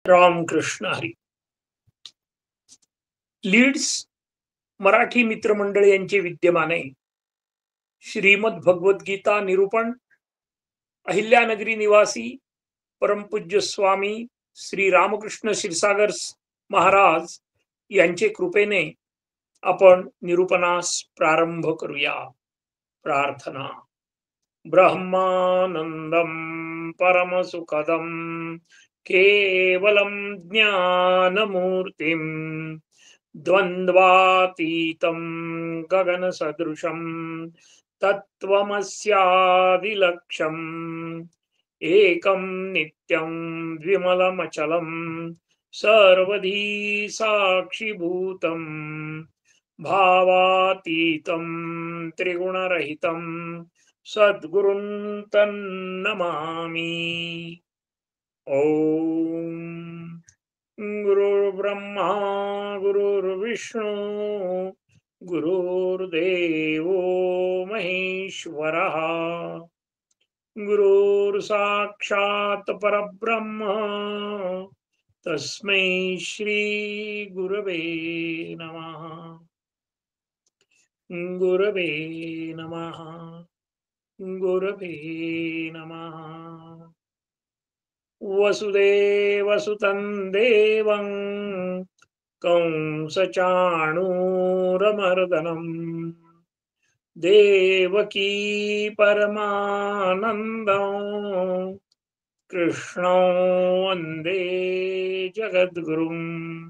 Ramakrishna Hari. Leads Marathi मित्रमंडळ यांचे विद्यमाने श्रीमद भगवद्गीता निरूपण अहिल्यानगरी निवासी परमपूज्य स्वामी श्री रामकृष्ण क्षीरसागर महाराज यांचे कृपेने आपण निरूपणास प्रारंभ करूया. प्रार्थना. ब्रह्मानंदम परमसुखदम केवलम ज्ञानमूर्तिम द्वन्द्वातीतं गगनसदृशं तत्त्वमस्यादिलक्ष्यम् एकं नित्यं विमलमचलं सर्वधी साक्षिभूतं भावातीतं त्रिगुणरहितं सद्गुरुं तन्नमामि. ओम. गुरुर्ब्रह्मा गुरुर्विष्णू गुरुर्देवो महेश्वरः गुरुर्साक्षात् परब्रह्म तस्मै श्री गुरवे नमः. गुरवे नमः. गुरवे नमः. वसुदेवसुतं देवं कंसचाणूरमर्दनम् देवकी परमानन्दं कृष्णं वन्दे जगद्गुरुं.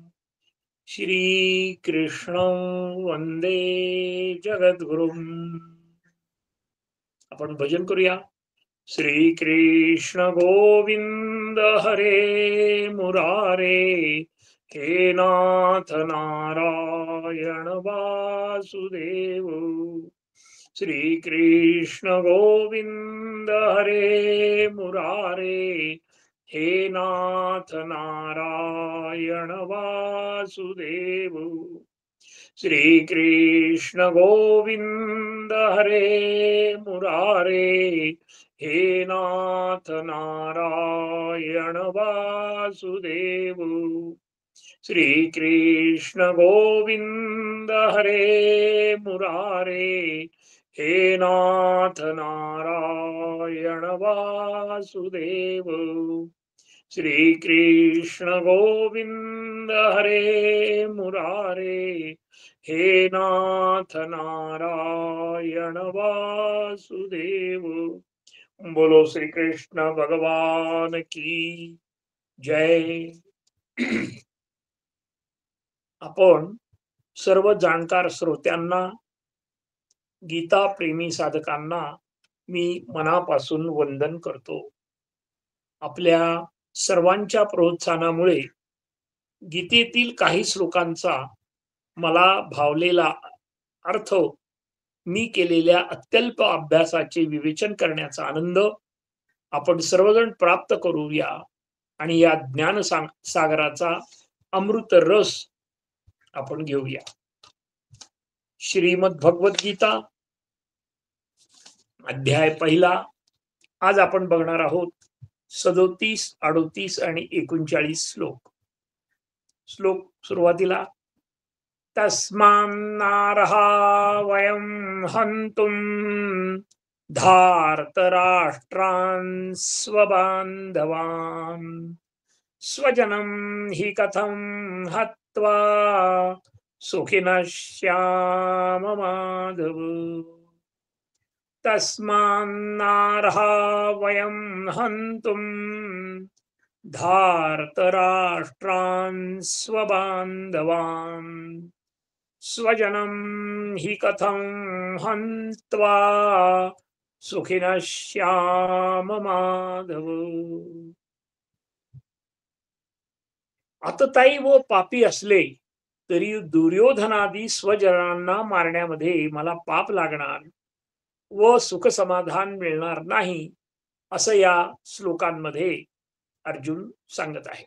श्रीकृष्णं वन्दे जगद्गुरुं. आपण भजन करूया. श्री कृष्ण गोविंद हरे मुरारे हे नाथ नारायण वासुदेव. श्री कृष्ण गोविंद हरे मुरारे हे नाथ नारायण वासुदेव. श्री कृष्ण गोविंद हरे मुरारे हे नाथ नारायण वासुदेव. श्री कृष्ण गोविंद हरे मुरारे हे नाथ नारायण वासुदेव. श्री कृष्ण गोविंद हरे मुरारे हे नाथ नारायण वासुदेव. बोलो श्री कृष्ण भगवान की जय. आपण सर्व जाणकार श्रोत्यांना, गीता प्रेमी साधकांना मी मनापासून वंदन करतो. आपल्या सर्वांच्या प्रोत्साहनामुळे गीतेतील काही श्लोकांचा मला भावलेला अर्थ मी केलेल्या अत्यल्प अभ्यासाचे विवेचन करण्याचा आनंद आपण सर्वजण प्राप्त करूया आणि या ज्ञान सागराचा अमृत रस आपण घेऊया. श्रीमद भगवद्गीता अध्याय पहिला. आज आपण बघणार आहोत 37, 38 आणि 39 श्लोक. श्लोक सुरुवातीला तस्मान्नार्हा वयं हन्तुं धार्तराष्ट्रान् स्वबान्धवान् स्वजनं हि कथं हत्वा सुखिनः श्याम माधव. तस्मान्नार्हा वयं हन्तुं धार्तराष्ट्रान् स्वबान्धवान् स्वजनं हि कथं हन्त्वा सुखिनः श्याम माधव. आततायी व पापी असले तरी दुर्योधनादी स्वजनांना मारण्यामध्ये मला पाप लागणार व सुख समाधान मिळणार नाही असं या श्लोकांमध्ये अर्जुन सांगत आहे.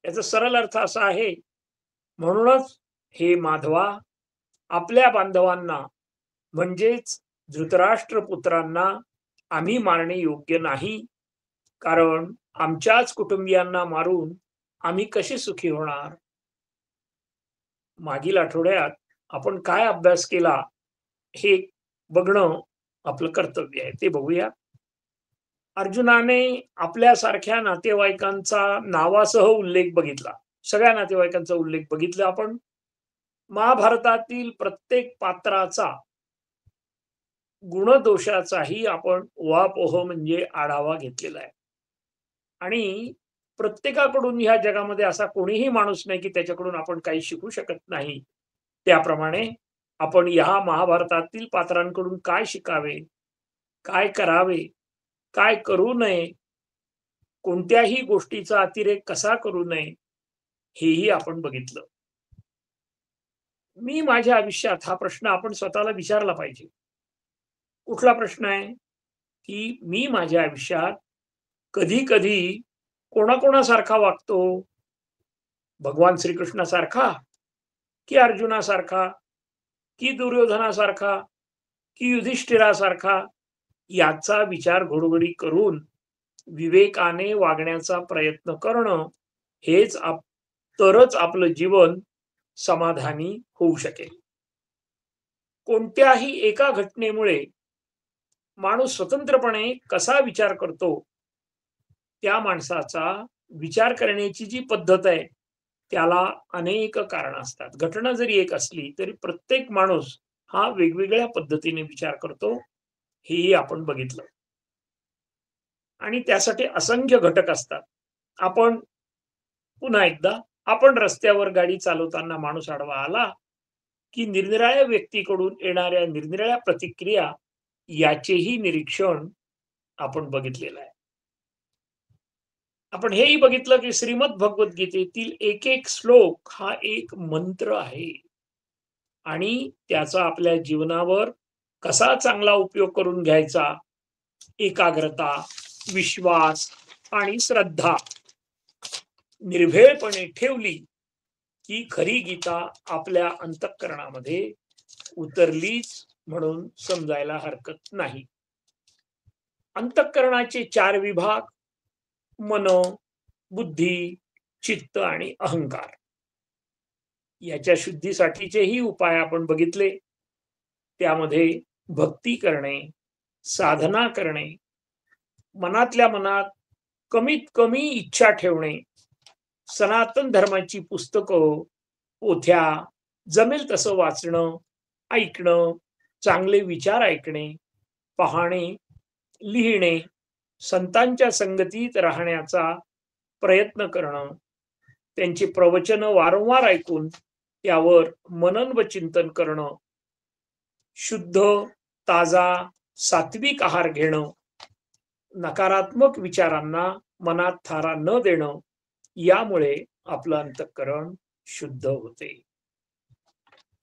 याचा सरळ अर्थ असा आहे, म्हणूनच हे माधवा, आपल्या बांधवांना म्हणजेच धृतराष्ट्र पुत्रांना आम्ही मारणे योग्य नाही, कारण आमच्याच कुटुंबियांना मारून आम्ही कसे सुखी होणार? मागील आठवड्यात आपण काय अभ्यास केला हे बघणं आपलं कर्तव्य आहे. ते बघूया. अर्जुनाने आपल्यासारख्या नातेवाईकांचा नावासह उल्लेख बघितला. सगळ्या नातेवाईकांचा उल्लेख बघितला आपण. महाभारतातील प्रत्येक पात्राचा गुणदोषाचाही आपण उहापोह म्हणजे आढावा घेतलेला आहे. आणि प्रत्येकाकडून ह्या जगामध्ये असा कोणीही माणूस नाही की त्याच्याकडून आपण काही शिकू शकत नाही. त्याप्रमाणे आपण ह्या महाभारतातील पात्रांकडून काय शिकावे, काय करावे, काय करू नये, कोणत्याही गोष्टीचा अतिरेक कसा करू नये, हेही आपण बघितलं. मी माझ्या आयुष्यात हा प्रश्न आपण स्वतःला विचारला पाहिजे. कुठला प्रश्न आहे? की मी माझ्या आयुष्यात कधी-कधी कोणाकोणासारखा वागतो? भगवान श्रीकृष्णासारखा, की अर्जुनासारखा, की दुर्योधनासारखा, की युधिष्ठिरासारखा? याचा विचार घडोघडी करून विवेकाने वागण्याचा प्रयत्न करणं हेच तरच आपलं जीवन समाधानी होऊ शकेल. कोणत्याही एका घटनेमुळे माणूस स्वतंत्रपणे कसा विचार करतो, त्या माणसाचा विचार करण्याची जी पद्धत आहे त्याला अनेक कारणं असतात. घटना जरी एक असली तरी प्रत्येक माणूस हा वेगवेगळ्या पद्धतीने विचार करतो, हेही आपण बघितलं. आणि त्यासाठी असंख्य घटक असतात. आपण पुन्हा एकदा आपण रस्त्यावर गाडी चालवताना माणूस आडवा आला की निरनिराळ्या व्यक्तीकडून येणाऱ्या निरनिराळ्या प्रतिक्रिया याचेही निरीक्षण आपण बघितलेलं आहे. आपण हेही बघितलं की श्रीमद भगवद्गीतेतील एक एक श्लोक हा एक मंत्र आहे आणि त्याचा आपल्या जीवनावर कसा चांगला उपयोग करून घ्यायचा, एकाग्रता, विश्वास आणि श्रद्धा निर्भेळपणे ठेवली की खरी गीता आपल्या अंतःकरणामध्ये उतरलीच म्हणून समजायला हरकत नाही. अंतःकरणाचे 4 विभाग मन, बुद्धी, चित्त आणि अहंकार. याच्या शुद्धीसाठीचेही उपाय आपण बघितले. त्यामध्ये भक्ती करणे, साधना करणे, मनातल्या मनात कमीत कमी इच्छा ठेवणे, सनातन धर्माची पुस्तकं, पोथ्या जमेल तसं वाचणं, ऐकणं, चांगले विचार ऐकणे, पाहणे, लिहिणे, संतांच्या संगतीत राहण्याचा प्रयत्न करणं, त्यांची प्रवचन वारंवार ऐकून त्यावर मनन व चिंतन करणं, शुद्ध, ताजा, सात्विक आहार घेणं, नकारात्मक विचारांना मनात थारा न देणं, यामुळे आपलं अंतःकरण शुद्ध होते.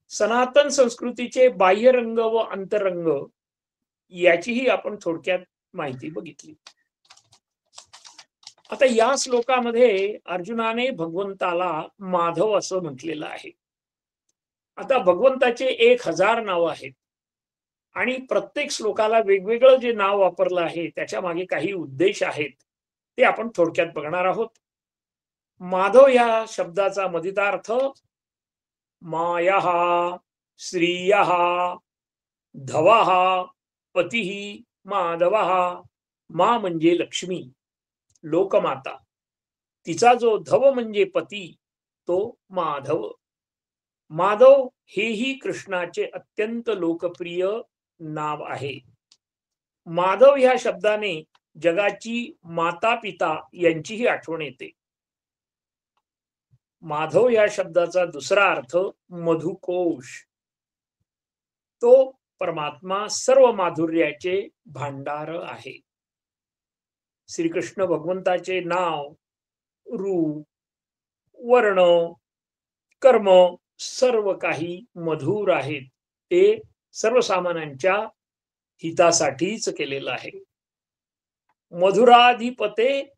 सनातन संस्कृतीचे बाह्यरंग व अंतरंग याचीही आपण थोडक्यात माहिती बघितली. आता या श्लोकामध्ये अर्जुनाने भगवंताला माधव असं म्हटलेलं आहे. आता भगवंताचे 1000 नाव आहेत आणि प्रत्येक श्लोकाला वेगवेगळं जे नाव वापरलं आहे त्याच्या मागे काही उद्देश आहेत, ते आपण थोडक्यात बघणार आहोत. माधव या शब्दाचा मदितार्थ मायः, श्रियः, धवः, पतिः, माधवः. मा म्हणजे लक्ष्मी, लोकमाता. तिचा जो धव म्हणजे पती, तो माधव. माधव हेही कृष्णाचे अत्यंत लोकप्रिय नाव आहे. माधव ह्या शब्दाने जगाची माता पिता यांचीही आठवण येते. माधव या शब्दाचा दुसरा अर्थ मधुकोश. तो परमात्मा सर्व माधुर्याचे भांडार आहे. श्रीकृष्ण भगवंताचे नाव, रूप, वर्ण, कर्म सर्व काही मधुर आहेत. ते सर्वसामान्यांच्या हितासाठीच केलेलं आहे. मधुराधिपते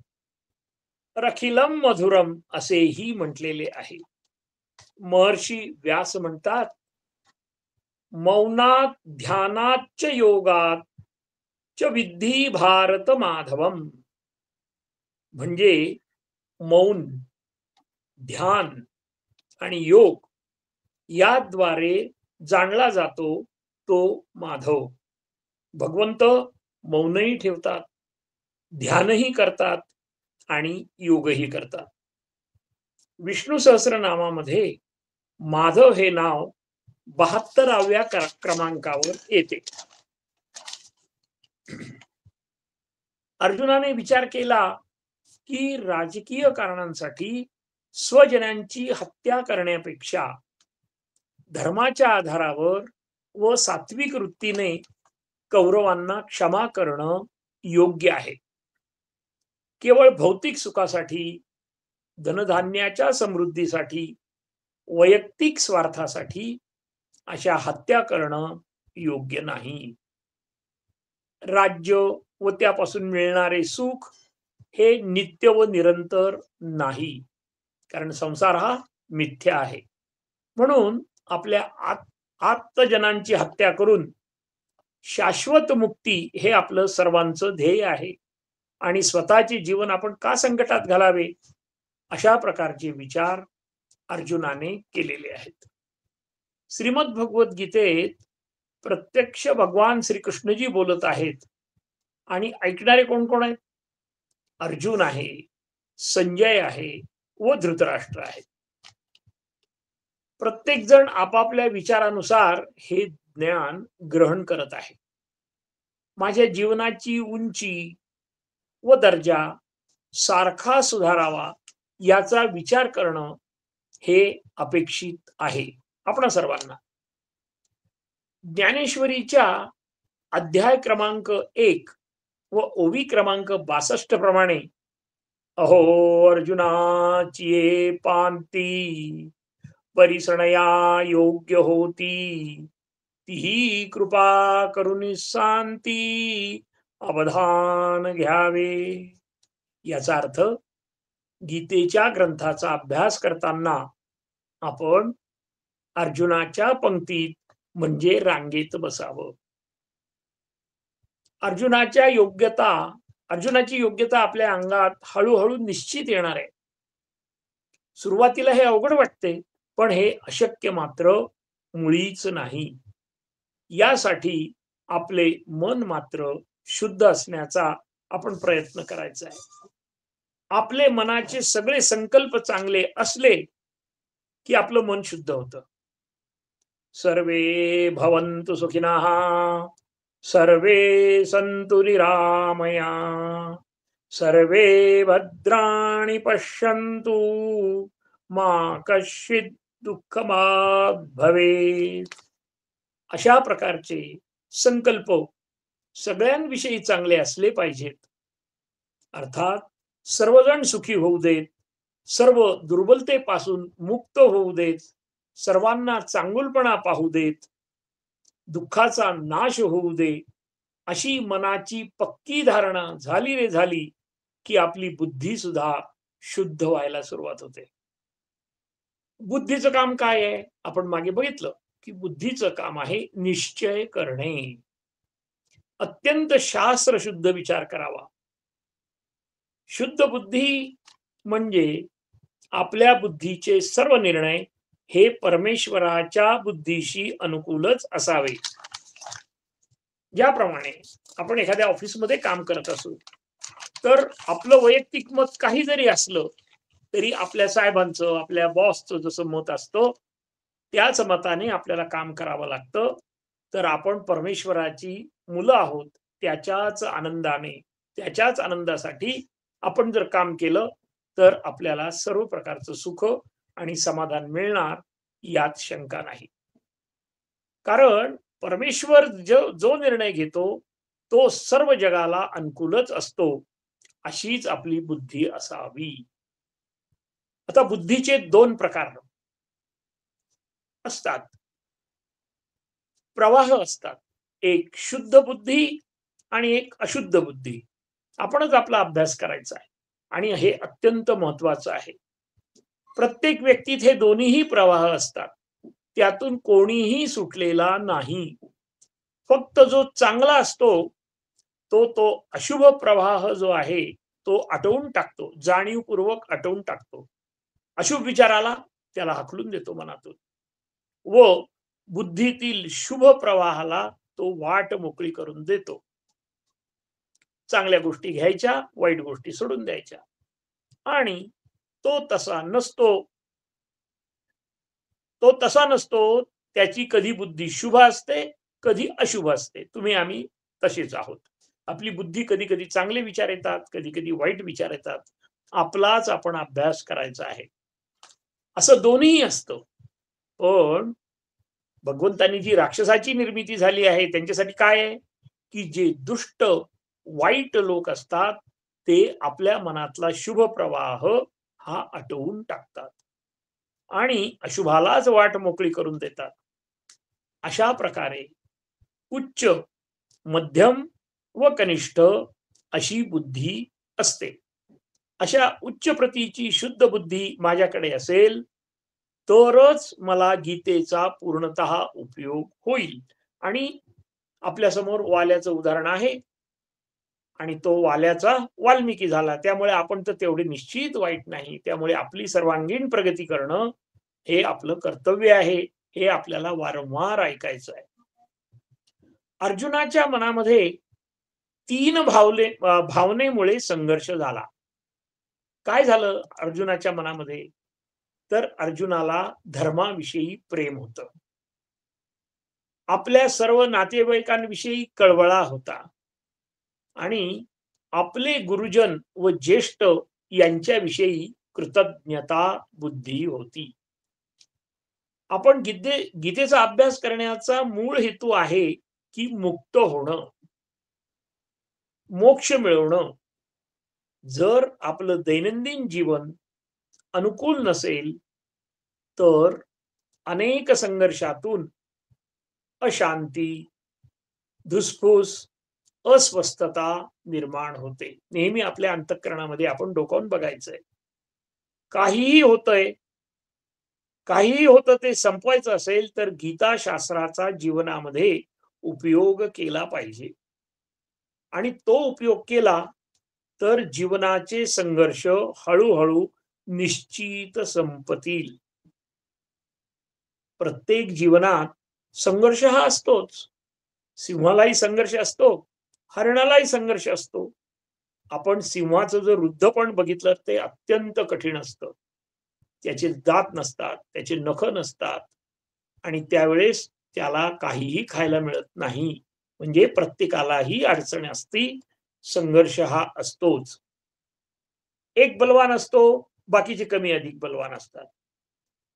रखिलम मधुरम असेही म्हटलेले आहे. महर्षी व्यास म्हणतात, मौनात ध्यानात च योगात च विद्धी भारत माधवम. म्हणजे मौन, ध्यान आणि योग याद्वारे जाणला जातो तो माधव. भगवंत मौनही ठेवतात, ध्यानही करतात आणि योगही करतात. विष्णू सहस्रनामामध्ये माधव हे नाव 72व्या क्रमांकावर येते. अर्जुनाने विचार केला की राजकीय कारणांसाठी स्वजनांची हत्या करण्यापेक्षा धर्माच्या आधारावर व सात्विक वृत्तीने कौरवांना क्षमा करणं योग्य आहे. केवळ भौतिक सुखासाठी, धनधान्याच्या समृद्धीसाठी, वैयक्तिक स्वार्थासाठी अशा हत्या करणं योग्य नाही. राज्य व त्यापासून मिळणारे सुख हे नित्य व निरंतर नाही, कारण संसार हा मिथ्या आहे. म्हणून आपल्या आत्मजनांची हत्या करून शाश्वत मुक्ती हे आपलं सर्वांचं ध्येय आहे आणि स्वतःचे जीवन आपण का संकटात घालावे, अशा प्रकारचे विचार अर्जुनाने केलेले आहेत. श्रीमद भगवत गीतेत प्रत्यक्ष भगवान श्रीकृष्णजी बोलत आहेत आणि ऐकणारे कोण कोण आहेत? अर्जुन आहे, संजय आहे व धृतराष्ट्र आहे. प्रत्येक जण आपापल्या विचारानुसार हे ज्ञान ग्रहण करत आहे. माझ्या जीवनाची उंची व दर्जा सारखा सुधारावा याचा विचार करणं हे अपेक्षित आहे आपण सर्वांना. ज्ञानेश्वरीच्या अध्याय क्रमांक 1 व ओवी क्रमांक 62 प्रमाणे अहो अर्जुनाची पांती परिसणया योग्य होती, तीही कृपा करुनी शांती अवधान घ्यावे. याचा अर्थ गीतेच्या ग्रंथाचा अभ्यास करताना आपण अर्जुनाच्या पंक्तीत म्हणजे रांगेत बसावं. अर्जुनाची योग्यता आपल्या अंगात हळूहळू निश्चित येणार आहे. सुरुवातीला हे अवघड वाटते, पण हे अशक्य मात्र मुळीच नाही. यासाठी आपले मन मात्र शुद्ध असण्याचा आपण प्रयत्न करायचा आहे. आपले मनाचे सगळे संकल्प चांगले असले की आपलं मन शुद्ध होतं. सर्वे भवन्तु सुखिनः, सर्वे सन्तु निरामया, सर्वे भद्राणि पश्यन्तु मा कश्चित् दुःखमाप् भवेत्. अशा प्रकारचे संकल्प सगळ्यांविषयी चांगले असले पाहिजेत. अर्थात सर्वजण सुखी होऊ देत, सर्व दुर्बलतेपासून मुक्त होऊ देत, सर्वांना चांगुलपणा पाहू देत, दुःखाचा नाश होऊ दे, अशी मनाची पक्की धारणा झाली रे झाली की आपली बुद्धी सुद्धा शुद्ध व्हायला सुरुवात होते. बुद्धीचं काम काय आहे? आपण मागे बघितलं की बुद्धीचं काम आहे निश्चय करणे, अत्यंत शास्त्र शुद्ध विचार करावा. शुद्ध बुद्धी म्हणजे आपल्या बुद्धीचे सर्व निर्णय हे परमेश्वराच्या बुद्धीशी अनुकूलच असावे. ज्याप्रमाणे आपण एखाद्या ऑफिसमध्ये काम करत असू तर आपलं वैयक्तिक मत काही जरी असलं तरी आपल्या साहेबांचं, आपल्या बॉसचं जसं मत असतं त्याच मताने आपल्याला काम करावं लागतं. तर आपण परमेश्वराची मुलं आहोत, त्याच्याच आनंदाने, त्याच्याच आनंदासाठी आपण जर काम केलं तर आपल्याला सर्व प्रकारचं सुख आणि समाधान मिळणार यात शंका नाही. कारण परमेश्वर जो निर्णय घेतो तो सर्व जगाला अनुकूलच असतो, अशीच आपली बुद्धी असावी. आता बुद्धीचे 2 प्रकार असतात, प्रवाह असतात. एक शुद्ध बुद्धी आणि एक अशुद्ध बुद्धी. आपणच आपला अभ्यास करायचा आहे आणि हे अत्यंत महत्वाचं आहे. प्रत्येक व्यक्तीत हे दोन्हीही प्रवाह असतात, त्यातून कोणीही सुटलेला नाही. फक्त जो चांगला असतो तो अशुभ प्रवाह जो आहे तो आटवून टाकतो, जाणीवपूर्वक आटवून टाकतो. अशुभ विचाराला त्याला हाकलून देतो मनातून व बुद्धीतील शुभ प्रवाहाला तो वाट मोकळी करून देतो. चांगल्या गोष्टी घ्यायच्या, वाईट गोष्टी सोडून द्यायच्या. आणि तो तसा नसतो. तो तसा नसतो. त्याची कधी बुद्धी शुभ असते, कधी अशुभ असते. तुम्ही आम्ही तसेच आहोत. आपली बुद्धी कधी-कधी चांगले विचार येतात, कधी-कधी वाईट विचार येतात. आपलाच आपण अभ्यास करायचा आहे. असं दोन्हीही असतं. पण भगवंतांनी जी राक्षसाची निर्मिती झाली आहे, त्यांच्यासाठी काय आहे? की जे दुष्ट, वाईट लोक असतात, ते आपल्या मनातला शुभ प्रवाह हा आटवून टाकतात आणि अशुभालाच वाट मोकळी करून देतात. अशा प्रकारे उच्च, मध्यम व कनिष्ठ अशी बुद्धी असते. अशा उच्च प्रतीची शुद्ध बुद्धी माझ्याकडे असेल, तरच मला गीतेचा पूर्णतः उपयोग होईल. आणि आपल्यासमोर वाल्याचं उदाहरण आहे आणि तो वाल्याचा वाल्मिकी झाला. त्यामुळे आपण तर तेवढे निश्चित वाईट नाही. त्यामुळे आपली सर्वांगीण प्रगती करणं हे आपलं कर्तव्य आहे. हे आपल्याला वारंवार ऐकायचं आहे. अर्जुनाच्या मनामध्ये भावनेमुळे संघर्ष झाला. काय झालं अर्जुनाच्या मनामध्ये? तर अर्जुनाला धर्माविषयी प्रेम होतं. आपल्या सर्व नातेवाईकांविषयी कळवळा होता आणि आपले गुरुजन व ज्येष्ठ यांच्याविषयी कृतज्ञता बुद्धी होती. आपण गीतेचा अभ्यास करण्याचा मूळ हेतू आहे की मुक्त होणं, मोक्ष मिळवणं. जर आपलं दैनंदिन जीवन अनुकूल नसेल तर अनेक संघर्षातून अशांती, धुसफूस, अस्वस्थता निर्माण होते. नेहमी आपल्या अंतःकरणामध्ये आपण डोकावून बघायचंय. काहीही होतंय, काहीही होतं ते संपवायचं असेल तर गीता शास्त्राचा जीवनामध्ये उपयोग केला पाहिजे. आणि तो उपयोग केला तर जीवनाचे संघर्ष हळूहळू निश्चित संपतील. प्रत्येक जीवनात संघर्ष हा असतोच. सिंहालाही संघर्ष असतो, हरणालाही संघर्ष असतो. आपण सिंहाचं जर वृद्धपण बघितलं ते अत्यंत कठीण असतं. त्याचे दात नसतात, त्याचे नख नसतात आणि त्यावेळेस त्याला काहीही खायला मिळत नाही. म्हणजे प्रत्येकालाही अडचण असती, संघर्ष हा असतोच. एक बलवान असतो, बाकीचे कमी अधिक बलवान असतात.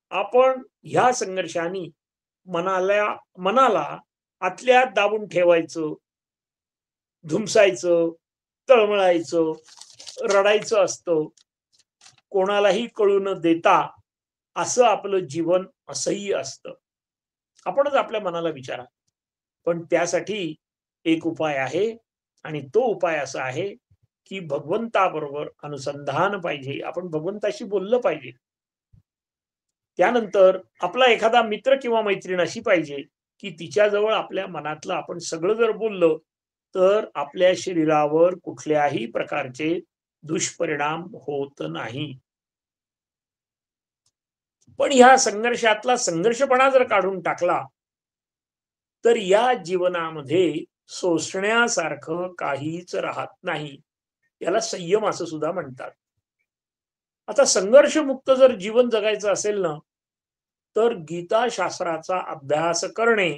आपण ह्या संघर्षाने मनाला आतल्या आत दाबून ठेवायचं, धुमसायचं, तळमळायचं, रडायचं असतं. कोणालाही कळू न देता असं आपलं जीवन असह्य असतं. आपणच आपल्या मनाला विचारा. पण त्यासाठी एक उपाय आहे आणि तो उपाय असा आहे की भगवंताबरोबर अनुसंधान पाहिजे. आपण भगवंताशी बोललं पाहिजे. त्यानंतर आपला एखादा मित्र किंवा मैत्रीण अशी पाहिजे की तिच्याजवळ आपल्या मनातलं आपण सगळं जर बोललं तर आपल्या शरीरावर कुठल्याही प्रकारचे दुष्परिणाम होत नाही. पण ह्या संघर्षातला संघर्षपणा जर काढून टाकला तर या जीवनामध्ये सोसण्यासारखं काहीच राहत नाही. याला संयम असं सुद्धा म्हणतात. आता संघर्षमुक्त जर जीवन जगायचं असेल ना तर गीता शास्त्राचा अभ्यास करणे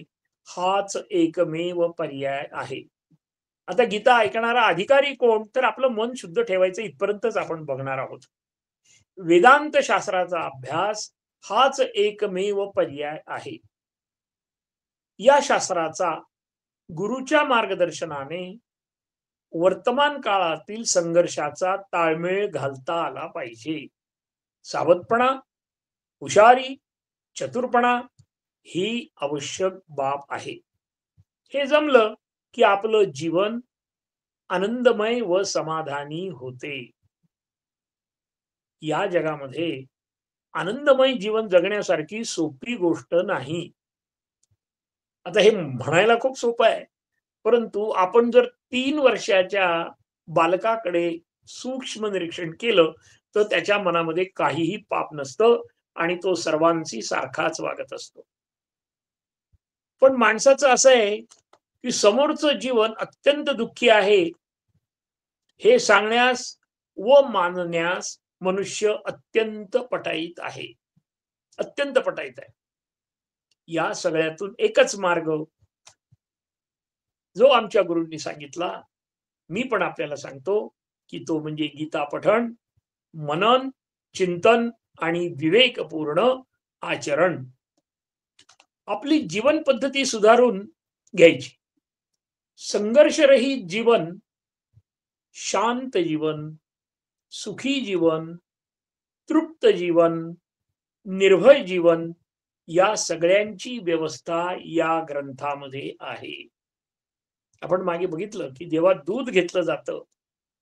हाच एकमेव पर्याय आहे. आता गीता ऐकणारा अधिकारी कोण? तर आपलं मन शुद्ध ठेवायचं इथपर्यंतच आपण बघणार आहोत. वेदांत शास्त्राचा अभ्यास हाच एकमेव पर्याय आहे. या शास्त्राचा गुरुच्या मार्गदर्शनाने वर्तमान काळातील संघर्षाचा ताळमेळ घालता आला पाहिजे. सावधपणा, हुशारी, चतुरपणा ही आवश्यक बाब आहे. हे जमलं की आपलं जीवन आनंदमय व समाधानी होते. या जगामध्ये आनंदमय जीवन जगण्यासारखी सोपी गोष्ट नाही. आता हे म्हणायला खूप सोपं आहे, परंतु आपण जर 3 वर्षाच्या बालकाकडे सूक्ष्म निरीक्षण केलं तर त्याच्या मनामध्ये काहीही पाप नसतं आणि तो सर्वांशी सारखाच वागत असतो. पण माणसाचं असं आहे की समोरचं जीवन अत्यंत दुःखी आहे हे सांगण्यास व मानण्यास मनुष्य अत्यंत पटाईत आहे. अत्यंत पटाईत आहे. या सगळ्यातून एकच मार्ग जो आमच्या गुरूंनी सांगितला, मी पण आपल्याला सांगतो, की तो म्हणजे गीता पठण, मनन, चिंतन आणि विवेकपूर्ण आचरण. आपली जीवन पद्धती सुधारून घ्यायची. संघर्षरहित जीवन, शांत जीवन, सुखी जीवन, तृप्त जीवन, निर्भय जीवन या सगळ्यांची व्यवस्था या ग्रंथामध्ये आहे. आपण मागे बघितलं की जेव्हा दूध घेतलं जातं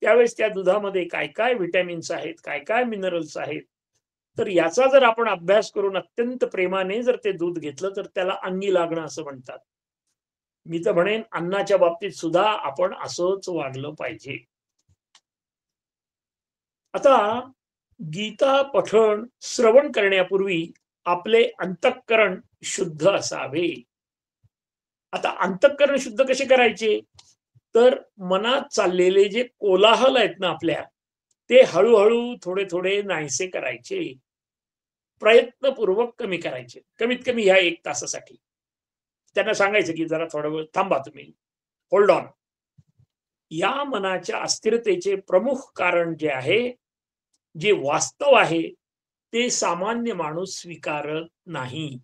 त्यावेळेस त्या दुधामध्ये काय काय विटॅमिन्स आहेत, काय काय मिनरल्स आहेत, तर याचा जर आपण अभ्यास करून अत्यंत प्रेमाने जर ते दूध घेतलं तर त्याला अंगी लागणं असं म्हणतात. मी तर म्हणेन अन्नाच्या बाबतीत सुद्धा आपण असंच वागलं पाहिजे. आता गीता पठण श्रवण करण्यापूर्वी आपले अंतःकरण शुद्ध असावे. आता अंतःकरण शुद्ध कसे करायचे, तर मनात चाललेले जे कोलाहल आहेत ना आपल्या, ते हळूहळू थोडे थोडे नाहीसे करायचे, प्रयत्नपूर्वक कमी करायचे. कमीत कमी ह्या 1 तासासाठी त्यांना सांगायचं की जरा थोडा वेळ थांबा, तुम्ही होल्ड ऑन. या मनाच्या अस्थिरतेचे प्रमुख कारण जे आहे, जे वास्तव आहे, ते सामान्य माणूस स्वीकारत नाही.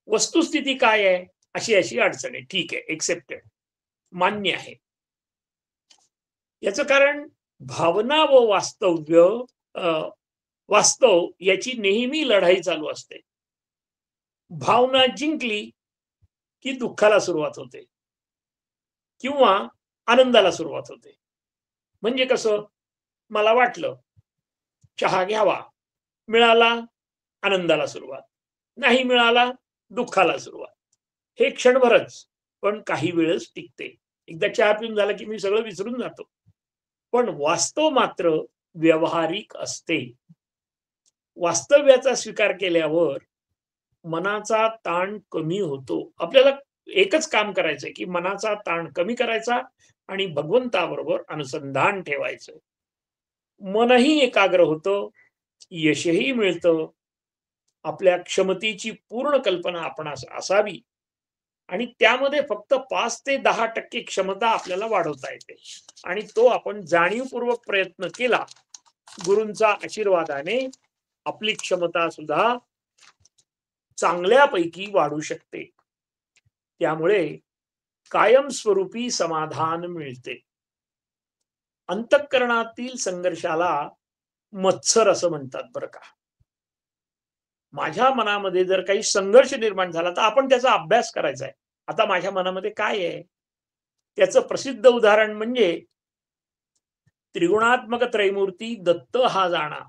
वस्तुस्थिती काय आहे, अशी अशी अडचण आहे, ठीक आहे, एक्सेप्टेड, मान्य आहे. याचं कारण भावना व वास्तव याची नेहमी लढाई चालू असते. भावना जिंकली की दुःखाला सुरुवात होते किंवा आनंदाला सुरुवात होते. म्हणजे कसं, मला वाटलं चहा घ्यावा, मिळाला, आनंदाला सुरुवात, नाही मिळाला, दुःखाला सुरुवात. हे क्षणभरच, पण काही वेळच टिकते. एकदा चहा पिऊन झाला की मी सगळं विसरून जातो. पण वास्तव मात्र व्यावहारिक असते. वास्तव्याचा स्वीकार केल्यावर मनाचा ताण कमी होतो. आपल्याला एकच काम करायचंय की मनाचा ताण कमी करायचा आणि भगवंताबरोबर अनुसंधान ठेवायचं. मनही एकाग्र होतं, यशही मिळतं, आपल्या क्षमतेची पूर्ण कल्पना आपणास असावी आणि त्यामध्ये फक्त 5 ते 10% क्षमता आपल्याला वाढवता येते आणि तो आपण जाणीवपूर्वक प्रयत्न केला, गुरूंचा आशीर्वादाने आपली क्षमता सुद्धा चांगल्यापैकी वाढू शकते. त्यामुळे कायमस्वरूपी समाधान मिळते. अंतःकरणातील संघर्षाला मत्सर असं म्हणतात बरं का. माझ्या मनामध्ये जर काही संघर्ष निर्माण झाला तर आपण त्याचा अभ्यास करायचा आहे. आता माझ्या मनामध्ये काय आहे, त्याचं प्रसिद्ध उदाहरण म्हणजे त्रिगुणात्मक त्रैमूर्ती दत्त हा जाणा.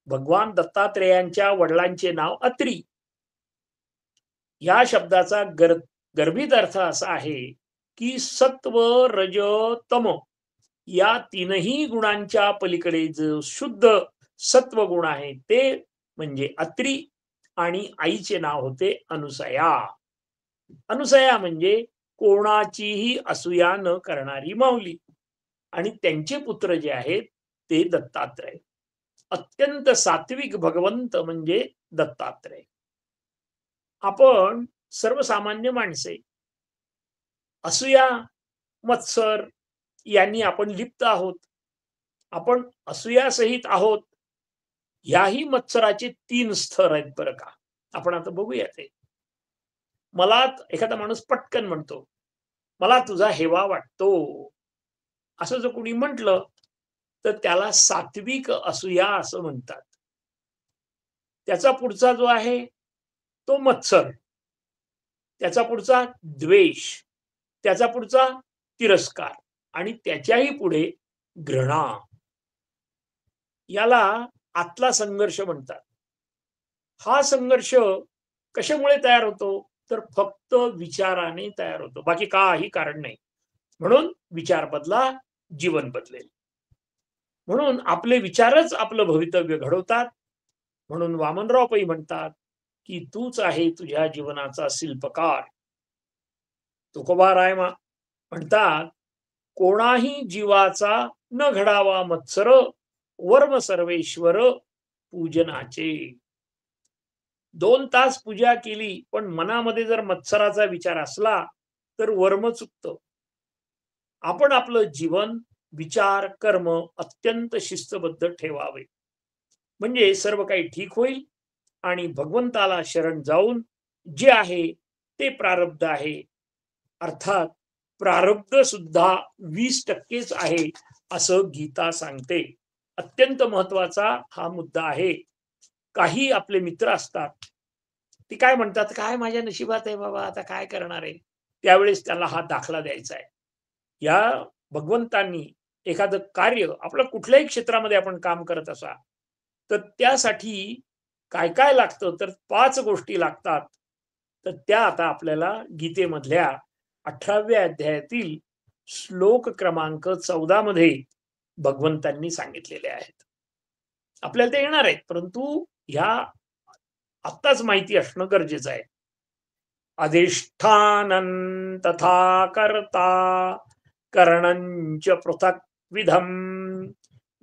भगवान दत्तात्रेयांच्या वडिलांचे नाव अत्री. या शब्दाचा गर्भित अर्थ असा आहे की सत्व, रज, तम या तीनही गुणांच्या पलीकडे जो शुद्ध सत्व गुण आहे ते म्हणजे अत्री आणि आईचे नाव होते अनुसया. अनुसया म्हणजे कोणाचीही असूया न करणारी माऊली आणि त्यांचे पुत्र जे आहेत ते दत्तात्रय. अत्यंत सात्विक भगवंत म्हणजे दत्तात्रय. आपण सर्वसामान्य माणसे असूया, मत्सर यांनी आपण लिप्त आहोत. आपण असूया सहित आहोत. याही मत्सराचे 3 स्तर आहेत बरं का. आपण आता बघूया ते. मला एखादा माणूस पटकन म्हणतो, मला तुझा हेवा वाटतो, असं जर कोणी म्हटलं तर त्याला सात्विक असूया असं म्हणतात. त्याचा पुढचा जो आहे तो मत्सर, त्याचा पुढचा द्वेष, त्याचा पुढचा तिरस्कार आणि त्याच्याही पुढे घृणा. याला आतला संघर्ष म्हणतात. हा संघर्ष कशामुळे तयार होतो, तर फक्त विचाराने तयार होतो, बाकी काही कारण नाही. म्हणून विचार बदला, जीवन बदलेल. म्हणून आपले विचारच आपलं भवितव्य घडवतात. म्हणून वामनराव पै म्हणतात की तूच आहे तुझ्या जीवनाचा शिल्पकार. तुकोबाराय म्हणतात, कोणाही जीवाचा न घडावा मत्सर, वर्म सर्वेश्वर पूजनाचे. 2 तास पूजा केली पण मनामध्ये जर मत्सराचा विचार असला तर वर्म चुकतं. आपण आपलं जीवन, विचार, कर्म अत्यंत शिस्तबद्ध ठेवावे, म्हणजे सर्व काही ठीक होईल आणि भगवंताला शरण जाऊन जे आहे ते प्रारब्ध आहे, अर्थात प्रारब्ध सुद्धा 20%च आहे असं गीता सांगते. अत्यंत महत्वाचा हा मुद्दा आहे. काही आपले मित्र असतात, ते काय म्हणतात, काय माझ्या नशिबात आहे बाबा, आता काय करणार आहे. त्यावेळेस त्याला हा दाखला द्यायचा आहे. या भगवंतांनी एखादं कार्य, आपलं कुठल्याही क्षेत्रामध्ये आपण काम करत असा, तर त्यासाठी काय काय लागतं, तर 5 गोष्टी लागतात. तर त्या आता आपल्याला गीतेमधल्या 18व्या अध्यायातील श्लोक क्रमांक 14 मध्ये भगवंतांनी सांगितलेले आहेत. आपल्याला ते येणार आहेत, परंतु ह्या आत्ताच माहिती असणं गरजेचं आहे. अधिष्ठानं तथा कर्ता करणंच पृथक् विधम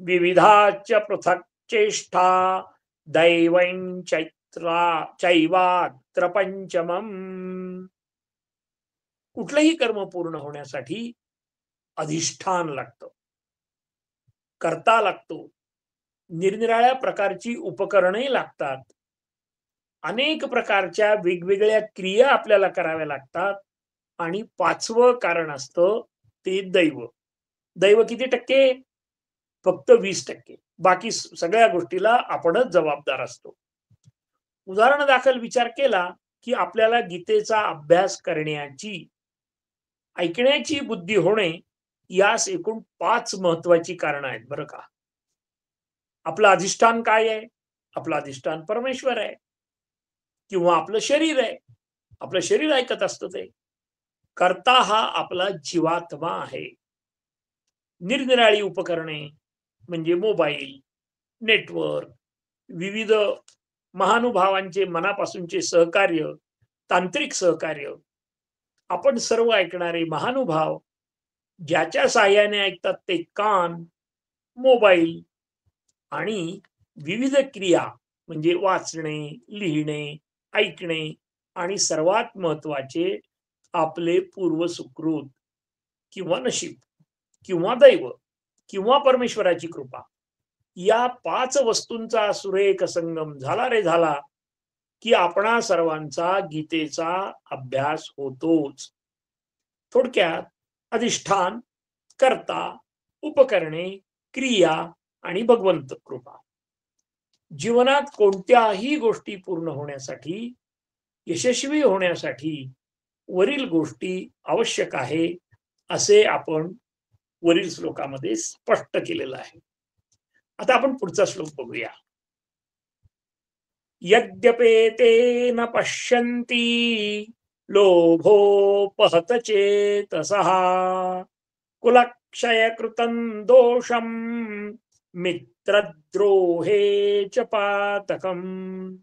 विविधाच पृथक् चेष्टा दैवं चैत्रा चैवात्र पंचमम. कुठलंही कर्म पूर्ण होण्यासाठी अधिष्ठान लागतं, कर्ता लागतो, निरनिराळ्या प्रकारची उपकरणे लागतात, अनेक प्रकारच्या वेगवेगळ्या क्रिया आपल्याला कराव्या लागतात, आणि 5वं कारण असतं ते दैव. दैव किती टक्के? फक्त 20%. बाकी सगळ्या गोष्टीला आपणच जबाबदार असतो. उदाहरण दाखल विचार केला की आपल्याला गीतेचा अभ्यास करण्याची, ऐकण्याची बुद्धी होणे, यास एकूण 5 महत्वाची कारण आहेत बरं का. आपलं अधिष्ठान काय आहे? आपलं अधिष्ठान परमेश्वर आहे, किंवा आपलं शरीर आहे. आपलं शरीर ऐकत असतं ते. कर्ता हा आपला जीवात्मा आहे. निरनिराळी उपकरणे म्हणजे मोबाईल, नेटवर्क, विविध महानुभावांचे मनापासूनचे सहकार्य, तांत्रिक सहकार्य, आपण सर्व ऐकणारे महानुभाव, ज्याच्या साहाय्याने ऐकतात ते कान, मोबाईल, आणि विविध क्रिया म्हणजे वाचणे, लिहिणे, ऐकणे, आणि सर्वात महत्वाचे आपले पूर्व सुकृत किंवा नशीब किंवा दैव किंवा परमेश्वराची कृपा, या 5 वस्तूंचा सुरेख संगम झाला रे झाला की आपणा सर्वांचा गीतेचा अभ्यास होतोच. थोडक्यात अधिष्ठान, कर्ता, उपकरणे, क्रिया आणि भगवंत कृपा. जीवनात कोणत्याही गोष्टी पूर्ण होण्यासाठी, यशस्वी होण्यासाठी वरील गोष्टी आवश्यक आहे असे आपण वरील श्लोकामध्ये स्पष्ट केलेलं आहे. आता आपण पुढचा श्लोक बघूया. यद्यपेते न पश्यन्ति लोभोपहत चेतसः कुलक्षयकृतं दोषं मित्रद्रोहे च पातकम्.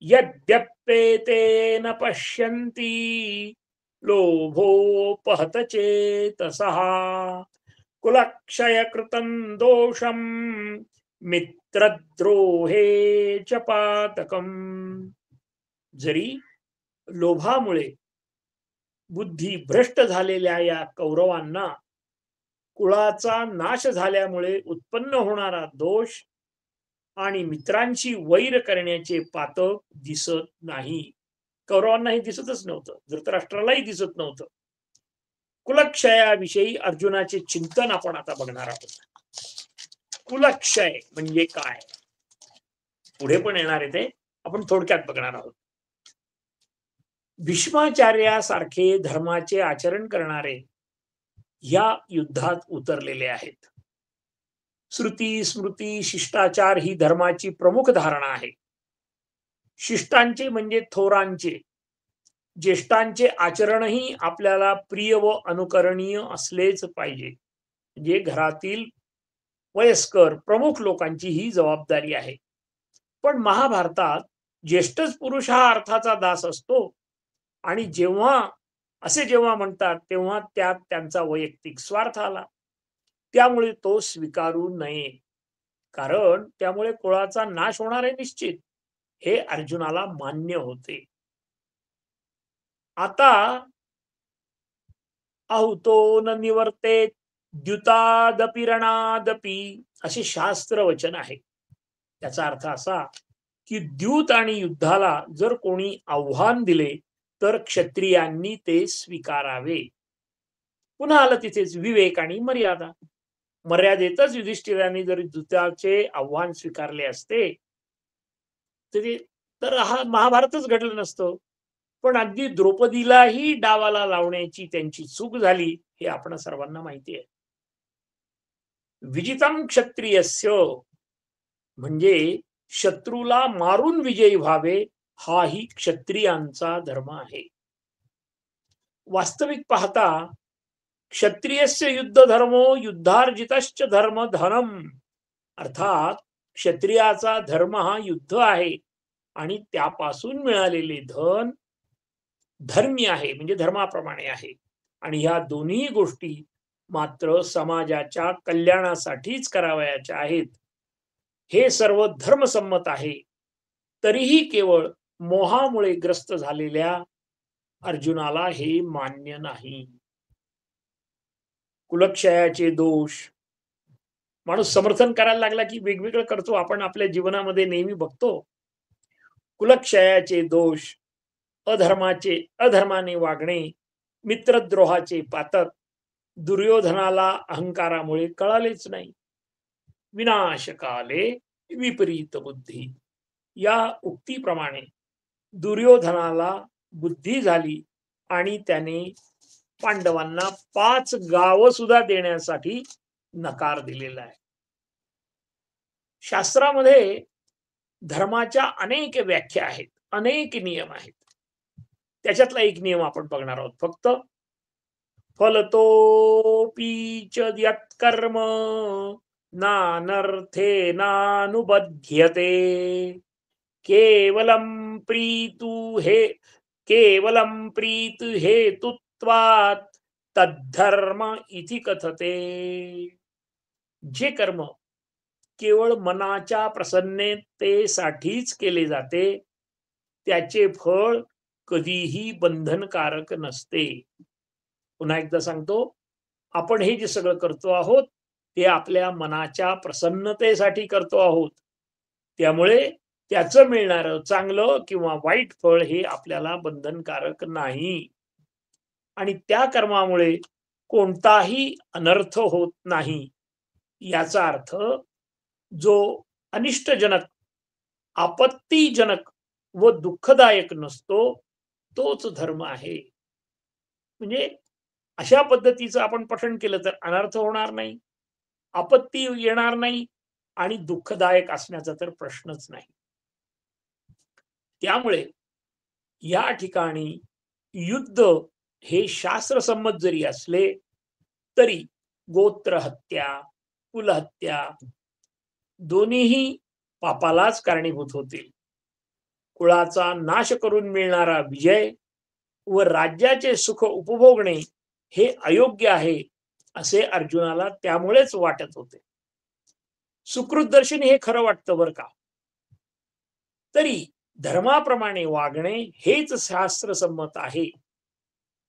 यद्यपेते न पश्यन्ति लोभोपहत चेतसः कुलक्षयकृतं दोषं मित्रद्रोहे च पातकम्. जरी लोभामुळे बुद्धी भ्रष्ट झालेल्या या कौरवांना कुळाचा नाश झाल्यामुळे उत्पन्न होणारा दोष आणि मित्रांची वैर करण्याचे पातक दिसत नाही. कौरवांनाही दिसतच नव्हतं, धृतराष्ट्रालाही दिसत नव्हतं. कुलक्षयाविषयी अर्जुनाचे चिंतन आपण आता बघणार आहोत. कुलक्षय म्हणजे काय, पुढे पण येणार आहे ते, आपण थोडक्यात बघणार आहोत. भीष्माचार्यासारखे धर्माचे आचरण करणारे या युद्धात उतरलेले आहेत. श्रुती, स्मृती, शिष्टाचार ही धर्माची प्रमुख धारणा आहे. शिष्टांचे म्हणजे थोरांचे, ज्येष्ठांचे आचरणही आपल्याला प्रिय व अनुकरणीय असलेच पाहिजे. म्हणजे घरातील वयस्कर प्रमुख लोकांची ही जबाबदारी आहे. पण महाभारतात ज्येष्ठच पुरुष हा अर्थाचा दास असतो आणि जेव्हा म्हणतात तेव्हा त्यात त्यांचा वैयक्तिक स्वार्थ आला. त्यामुळे तो स्वीकारू नये, कारण त्यामुळे कुळाचा नाश होणार आहे निश्चित, हे अर्जुनाला मान्य होते. आता आहुतो न निवर्ते द्युतादपि रणादपि असे शास्त्र वचन आहे. त्याचा अर्थ असा की द्यूत आणि युद्धाला जर कोणी आव्हान दिले तर क्षत्रियांनी ते स्वीकारावे. पुन्हा आलं तिथेच विवेक आणि मर्यादा. मर्यादेतच युधिष्ठिरांनी जर द्यूताचे आव्हान स्वीकारले असते तर हा महाभारतच घडलं नसतं. पण अगदी द्रौपदीलाही डावाला लावण्याची त्यांची चूक झाली, हे आपण सर्वांना माहिती आहे. विजितम क्षत्रियस्य म्हणजे शत्रूला मारून विजयी व्हावे, हाही क्षत्रियांचा धर्म आहे. वास्तविक पाहता क्षत्रियस्य युद्ध धर्मो युद्धार्जितश्च धर्म धनम, अर्थात क्षत्रियाचा धर्म हा युद्ध आहे आणि त्यापासून मिळालेले धन धर्मी आहे, म्हणजे धर्माप्रमाणे आहे. आणि ह्या दोन्ही गोष्टी मात्र समाजाच्या कल्याणासाठीच करावयाच्या आहेत. हे सर्व धर्मसम्मत आहे. तरीही केवळ मोहामुळे ग्रस्त झालेल्या अर्जुनाला हे मान्य नाही. कुलक्षयाचे दोष माणूस समर्थन करायला लागला की वेगवेगळं करतो. आपण आपल्या जीवनामध्ये नेहमी बघतो. कुलक्षयाचे दोष, अधर्माने वागणे, मित्रद्रोहाचे पातक दुर्योधनाला अहंकारामुळे कळालेच नाही. विनाशकाले विपरीत बुद्धी या उक्तीप्रमाणे दुर्योधनाला बुद्धी झाली आणि त्याने पांडवांना 5 गावं सुद्धा देण्यासाठी नकार दिलेला आहे. शास्त्रामध्ये धर्माच्या अनेक व्याख्या आहेत, अनेक नियम आहेत. त्याच्यातला एक नियम आपण बघणार आहोत फक्त. फलतोपि च यत्कर्म नानर्थे नानुबध्यते केवलं प्रीत हेतुत्वात् तद्धर्म इति कथते. जे कर्म केवळ मनाच्या प्रसन्नतेसाठीच केले जाते त्याचे फळ कधीही बंधनकारक नसते. पुन्हा एकदा सांगतो, आपण हे जे सगळं करतो आहोत ते आपल्या मनाच्या प्रसन्नतेसाठी करतो आहोत. त्यामुळे त्याचं मिळणारं चांगलं किंवा वाईट फळ हे आपल्याला बंधनकारक नाही. आणि त्या कर्मामुळे कोणताही अनर्थ होत नाही. याचा अर्थ जो अनिष्टजनक, आपत्तीजनक व दुःखदायक नसतो तोच धर्म आहे. म्हणजे अशा पद्धतीचं आपण पठण केलं तर अनर्थ होणार नाही, आपत्ती येणार नाही आणि दुःखदायक असण्याचा तर प्रश्नच नाही. त्यामुळे या ठिकाणी युद्ध हे शास्त्रसंमत जरी असले तरी गोत्र हत्या, कुलहत्या दोन्हीही पापालाच कारणीभूत होतील. कुळाचा नाश करून मिळणारा विजय व राज्याचे सुख उपभोगणे हे अयोग्य आहे असे अर्जुनाला त्यामुळेच वाटत होते. सुकृतदर्शनी हे खरं वाटतं बरं का. तरी धर्माप्रमाणे वागणे हेच शास्त्रसंमत आहे.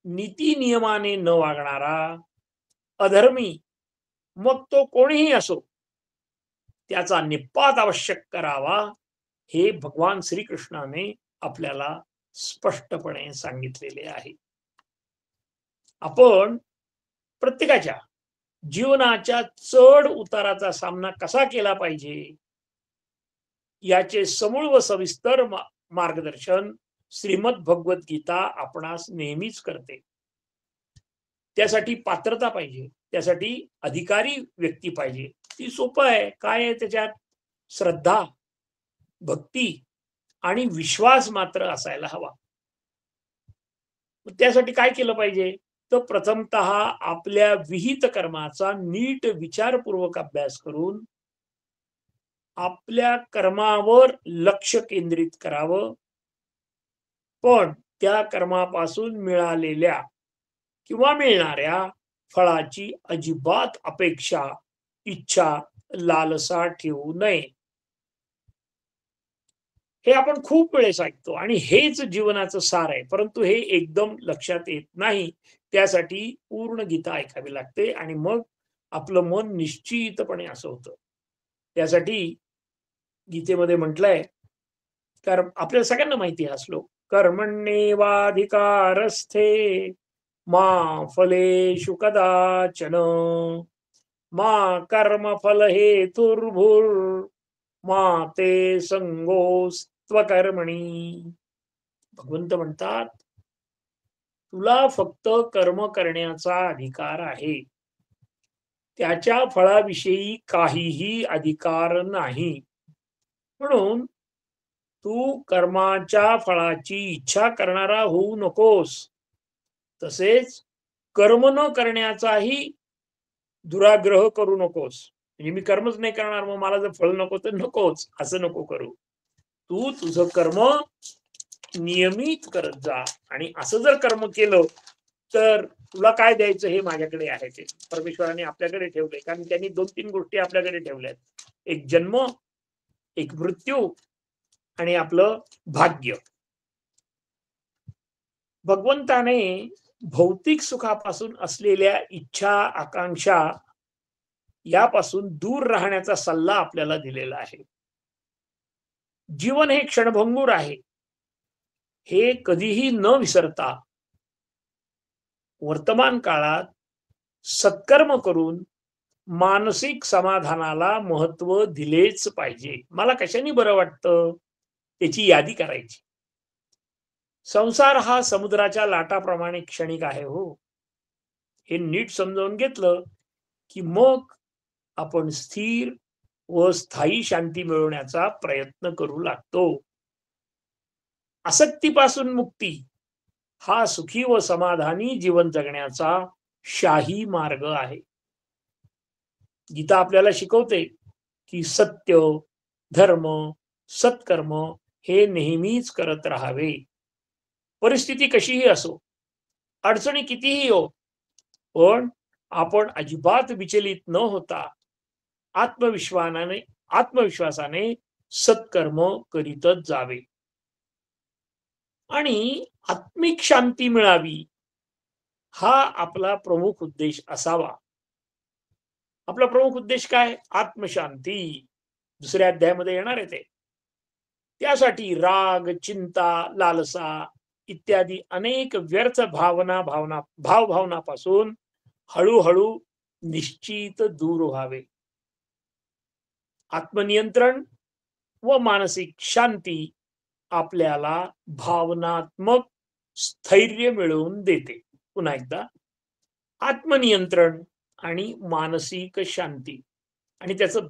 नीती नियमाने न वागणारा अधर्मी, मग तो कोणीही असो, त्याचा निपात आवश्यक करावा, हे भगवान श्रीकृष्णाने आपल्याला स्पष्टपणे सांगितलेले आहे. आपण प्रत्येकाच्या जीवनाच्या चढ उताराचा सामना कसा केला पाहिजे याचे समूळ व सविस्तर मार्गदर्शन श्रीमद भगवद्गीता आपणास नेहमीच करते. त्यासाठी पात्रता पाहिजे, त्यासाठी अधिकारी व्यक्ती पाहिजे. ती सोपं आहे. काय आहे त्याच्यात? श्रद्धा, भक्ती आणि विश्वास मात्र असायला हवा. त्यासाठी काय केलं पाहिजे? तर प्रथमतः आपल्या विहित कर्माचा नीट विचारपूर्वक अभ्यास करून आपल्या कर्मावर लक्ष केंद्रित करावं. पण त्या कर्मापासून मिळालेल्या किंवा मिळणाऱ्या फळाची अजिबात अपेक्षा, इच्छा, लालसा ठेवू नये. हे आपण खूप वेळेस ऐकतो आणि हेच जीवनाचं सार आहे. परंतु हे एकदम लक्षात येत नाही. त्यासाठी पूर्ण गीता ऐकावी लागते आणि मग आपलं मन निश्चितपणे असं होतं. त्यासाठी गीतेमध्ये म्हटलंय, कारण आपल्याला सगळ्यांना माहिती आहे हा श्लोक, कर्मण्येवाधिकारस्थे मा फलेषु कदाचन मा कर्मफल हेतुर्भुर मा ते संगोस्त्वकर्मणी. भगवंत म्हणतात, तुला फक्त कर्म करण्याचा अधिकार आहे, त्याच्या फळाविषयी काहीही अधिकार नाही. म्हणून तू कर्माच्या फळाची इच्छा करणारा होऊ नकोस. तसेच कर्म न करण्याचाही दुराग्रह करू नकोस. म्हणजे मी कर्मच नाही करणार, मग मला जर फळ नको तर नकोच, असं नको करू. तू तुझं कर्म नियमित करत जा आणि असं जर कर्म केलं तर तुला काय द्यायचं हे माझ्याकडे आहे. ते परमेश्वराने आपल्याकडे ठेवलंय, कारण त्यांनी 2-3 गोष्टी आपल्याकडे ठेवल्यात. एक जन्म, एक मृत्यू आणि आपलं भाग्य. भगवंताने भौतिक सुखापासून असलेल्या इच्छा, आकांक्षा यापासून दूर राहण्याचा सल्ला आपल्याला दिलेला आहे. जीवन हे क्षणभंगूर आहे, हे कधीही न विसरता वर्तमान काळात सत्कर्म करून मानसिक समाधानाला महत्व दिलेच पाहिजे. मला कशाने बरं वाटतं त्याची यादी करायची. संसार हा समुद्राच्या लाटाप्रमाणे क्षणिक आहे हो. हे नीट समजावून घेतलं की मग आपण स्थिर व स्थायी शांती मिळवण्याचा प्रयत्न करू लागतो. आसक्तीपासून मुक्ती हा सुखी व समाधानी जीवन जगण्याचा शाही मार्ग आहे. गीता आपल्याला शिकवते की सत्य, धर्म, सत्कर्म हे नेहमीच करत राहावे. परिस्थिती कशीही असो, अडचणी कितीही हो, पण आपण अजिबात विचलित न होता आत्मविश्वासाने सत्कर्म करीतच जावे आणि आत्मिक शांती मिळावी, हा आपला प्रमुख उद्देश असावा. आपला प्रमुख उद्देश काय? आत्मशांती. दुसऱ्या अध्यायामध्ये येणार आहे ते. त्यासाठी राग, चिंता, लालसा इत्यादी अनेक व्यर्थ भावभावनापासून हळूहळू निश्चित दूर व्हावे. आत्मनियंत्रण व मानसिक शांती आपल्याला भावनात्मक स्थैर्य मिळवून देते. पुन्हा एकदा, आत्मनियंत्रण आणि मानसिक शांती. आणि त्याचं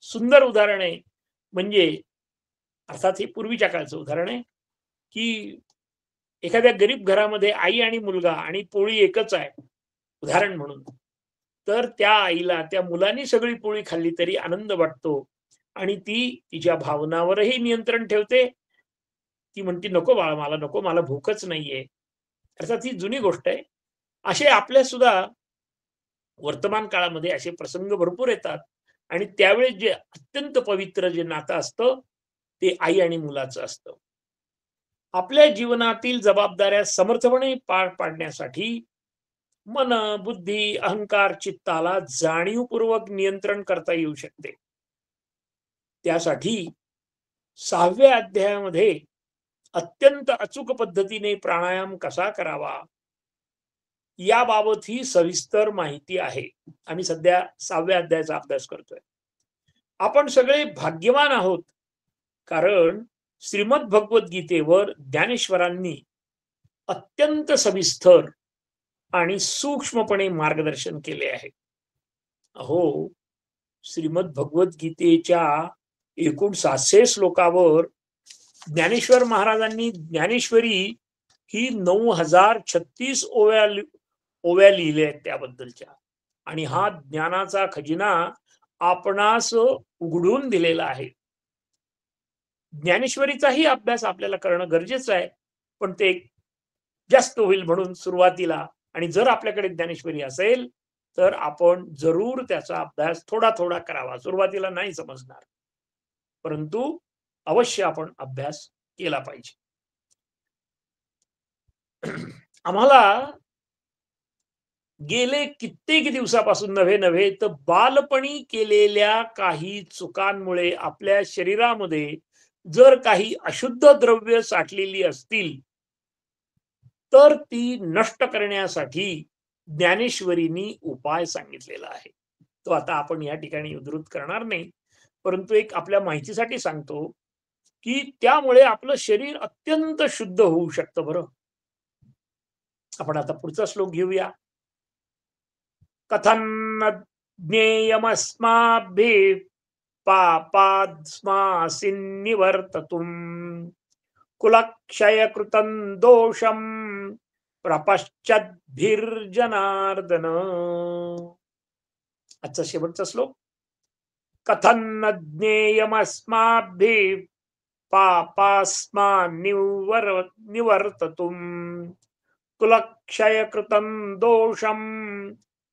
सुंदर उदाहरण आहे, म्हणजे अर्थात हे पूर्वीच्या काळचं उदाहरण आहे, की एखाद्या गरीब घरामध्ये आई आणि मुलगा आणि पोळी एकच आहे, उदाहरण म्हणून. तर त्या आईला त्या मुलांनी सगळी पोळी खाल्ली तरी आनंद वाटतो आणि ती तिच्या भावनावरही नियंत्रण ठेवते. ती म्हणते, नको बाळा, मला नको, मला भूकच नाहीये. अर्थात ही जुनी गोष्ट आहे. असे आपल्या सुद्धा वर्तमान काळामध्ये असे प्रसंग भरपूर येतात आणि त्यावेळेस जे अत्यंत पवित्र जे नातं असतं ते आई आणि मुलाचं असतं. आपल्या जीवनातील जबाबदाऱ्या समर्थपणे पार पाडण्यासाठी मन, बुद्धी, अहंकार, चित्ताला जाणीवपूर्वक नियंत्रण करता येऊ शकते. त्यासाठी 6व्या अध्यायामध्ये अत्यंत अचूक पद्धतीने प्राणायाम कसा करावा याबाबत ही सविस्तर माहिती आहे. आम्ही सध्या 6व्या अध्यायाचा अभ्यास करतोय. आपण सगळे भाग्यवान आहोत, कारण श्रीमद भगवद्गीतेवर ज्ञानेश्वरांनी अत्यंत सविस्तर आणि सूक्ष्मपणे मार्गदर्शन केले आहे. अहो, श्रीमद भगवद्गीतेच्या एकूण 700 श्लोकावर ज्ञानेश्वर महाराजांनी ज्ञानेश्वरी ही 9036 ओव्या ओव्या लिहिल्या आहेत त्याबद्दलच्या. आणि हा ज्ञानाचा खजिना आपणास उघडून दिलेला आहे. ज्ञानेश्वरीचाही अभ्यास आपल्याला करणं गरजेचं आहे. पण ते जास्त होईल म्हणून सुरुवातीला, आणि जर आपल्याकडे ज्ञानेश्वरी असेल तर आपण जरूर त्याचा अभ्यास थोडा थोडा करावा. सुरुवातीला नाही समजणार, परंतु अवश्य आपण अभ्यास केला पाहिजे. आम्हाला गेले कित्येक दिवसापासून नव्हे तर बालपणी केलेल्या काही चुकांमुळे आपल्या शरीरामध्ये जर काही अशुद्ध द्रव्य साठलेली असतील तर ती नष्ट करण्यासाठी ज्ञानेश्वरींनी उपाय सांगितलेला आहे. तो आता आपण या ठिकाणी उद्धृत करणार नाही, परंतु एक आपल्या माहितीसाठी सांगतो की त्यामुळे आपलं शरीर अत्यंत शुद्ध होऊ शकतं. बरं, आपण आता पुढचा श्लोक घेऊया. कथन्न ज्ञेयमस्माभिः पापास्मासिन् निवर्ततुम् कुलक्षयकृतं दोषं प्रपश्चद्भिर्जनार्दन. आजचा शेवटचा श्लोक. कथन्न ज्ञेयमस्माभिः पापास्मान् निवर्ततुम् कुलक्षयकृतं दोषं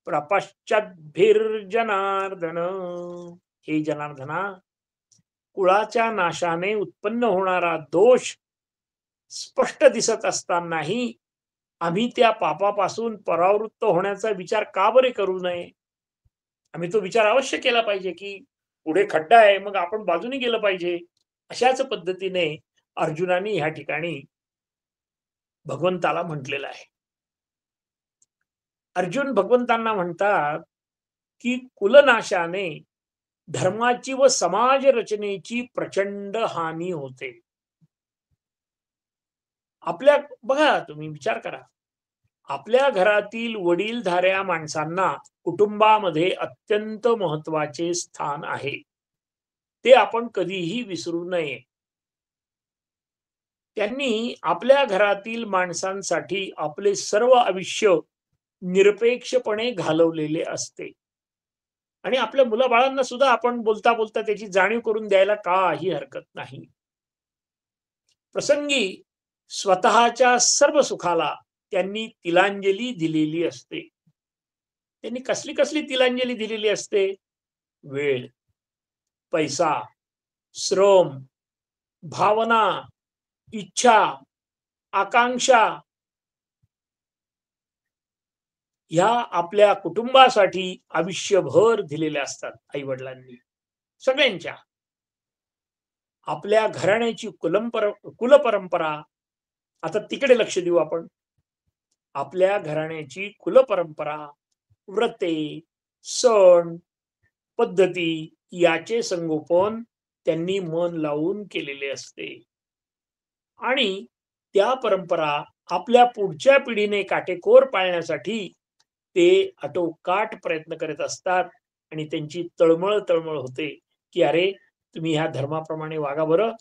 प्रपश्चद्भिर्जनार्दन. हे जनार्दना, कुळाच्या नाशाने उत्पन्न होणारा दोष स्पष्ट दिसत असतानाही आम्ही त्या पापापासून परावृत्त होण्याचा विचार का बरे करू नये? आम्ही तो विचार अवश्य केला पाहिजे की पुढे खड्डा आहे, मग आपण बाजूने गेलं पाहिजे. अशाच पद्धतीने अर्जुनाने ह्या ठिकाणी भगवंताला म्हटलेलं आहे. अर्जुन भगवंतांना म्हणतात की कुलनाशाने धर्माची व समाज रचनेची प्रचंड हानी होते. आपल्या बघा, तुम्ही विचार करा, आपल्या घरातील वडीलधाऱ्या माणसांना कुटुंबामध्ये अत्यंत महत्वाचे स्थान आहे. ते आपण कधीही विसरू नये. त्यांनी आपल्या घरातील माणसांसाठी आपले सर्व आयुष्य निरपेक्षपणे घालवलेले असते. आणि आपल्या मुलाबाळांना सुद्धा आपण बोलता बोलता त्याची जाणीव करून द्यायला काही हरकत नाही. प्रसंगी स्वतःच्या सर्व सुखाला त्यांनी तिलांजली दिलेली असते. त्यांनी कसली कसली तिलांजली दिलेली असते? वेळ, पैसा, श्रम, भावना, इच्छा, आकांक्षा, ह्या आपल्या कुटुंबासाठी आयुष्यभर दिलेल्या असतात आई वडिलांनी सगळ्यांच्या. आपल्या घराण्याची कुलपरंपरा, आता तिकडे लक्ष देऊ आपण. आपल्या घराण्याची कुलपरंपरा, व्रते, सण, पद्धती याचे संगोपन त्यांनी मन लावून केलेले असते. आणि त्या परंपरा आपल्या पुढच्या पिढीने काटेकोर पाळण्यासाठी ते आटोकाट प्रयत्न करत असतात. आणि त्यांची तळमळ तळमळ होते की अरे, तुम्ही ह्या धर्माप्रमाणे वागा बरं,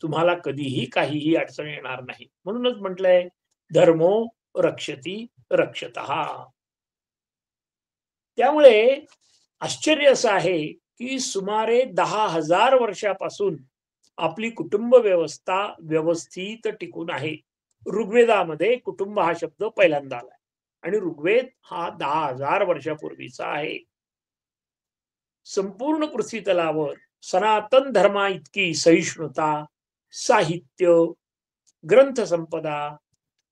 तुम्हाला कधीही काहीही अडचण येणार नाही. म्हणूनच म्हटलंय, धर्मो रक्षती रक्षतः. त्यामुळे आश्चर्य असं आहे की सुमारे 10,000 वर्षापासून आपली कुटुंब व्यवस्था व्यवस्थित टिकून आहे. ऋग्वेदामध्ये कुटुंब हा शब्द पहिल्यांदा आला आणि ऋग्वेद हा 10,000 वर्षापूर्वीचा आहे. संपूर्ण पृथ्वी तलावर सनातन धर्मा इतकी सहिष्णुता, साहित्य, ग्रंथसंपदा,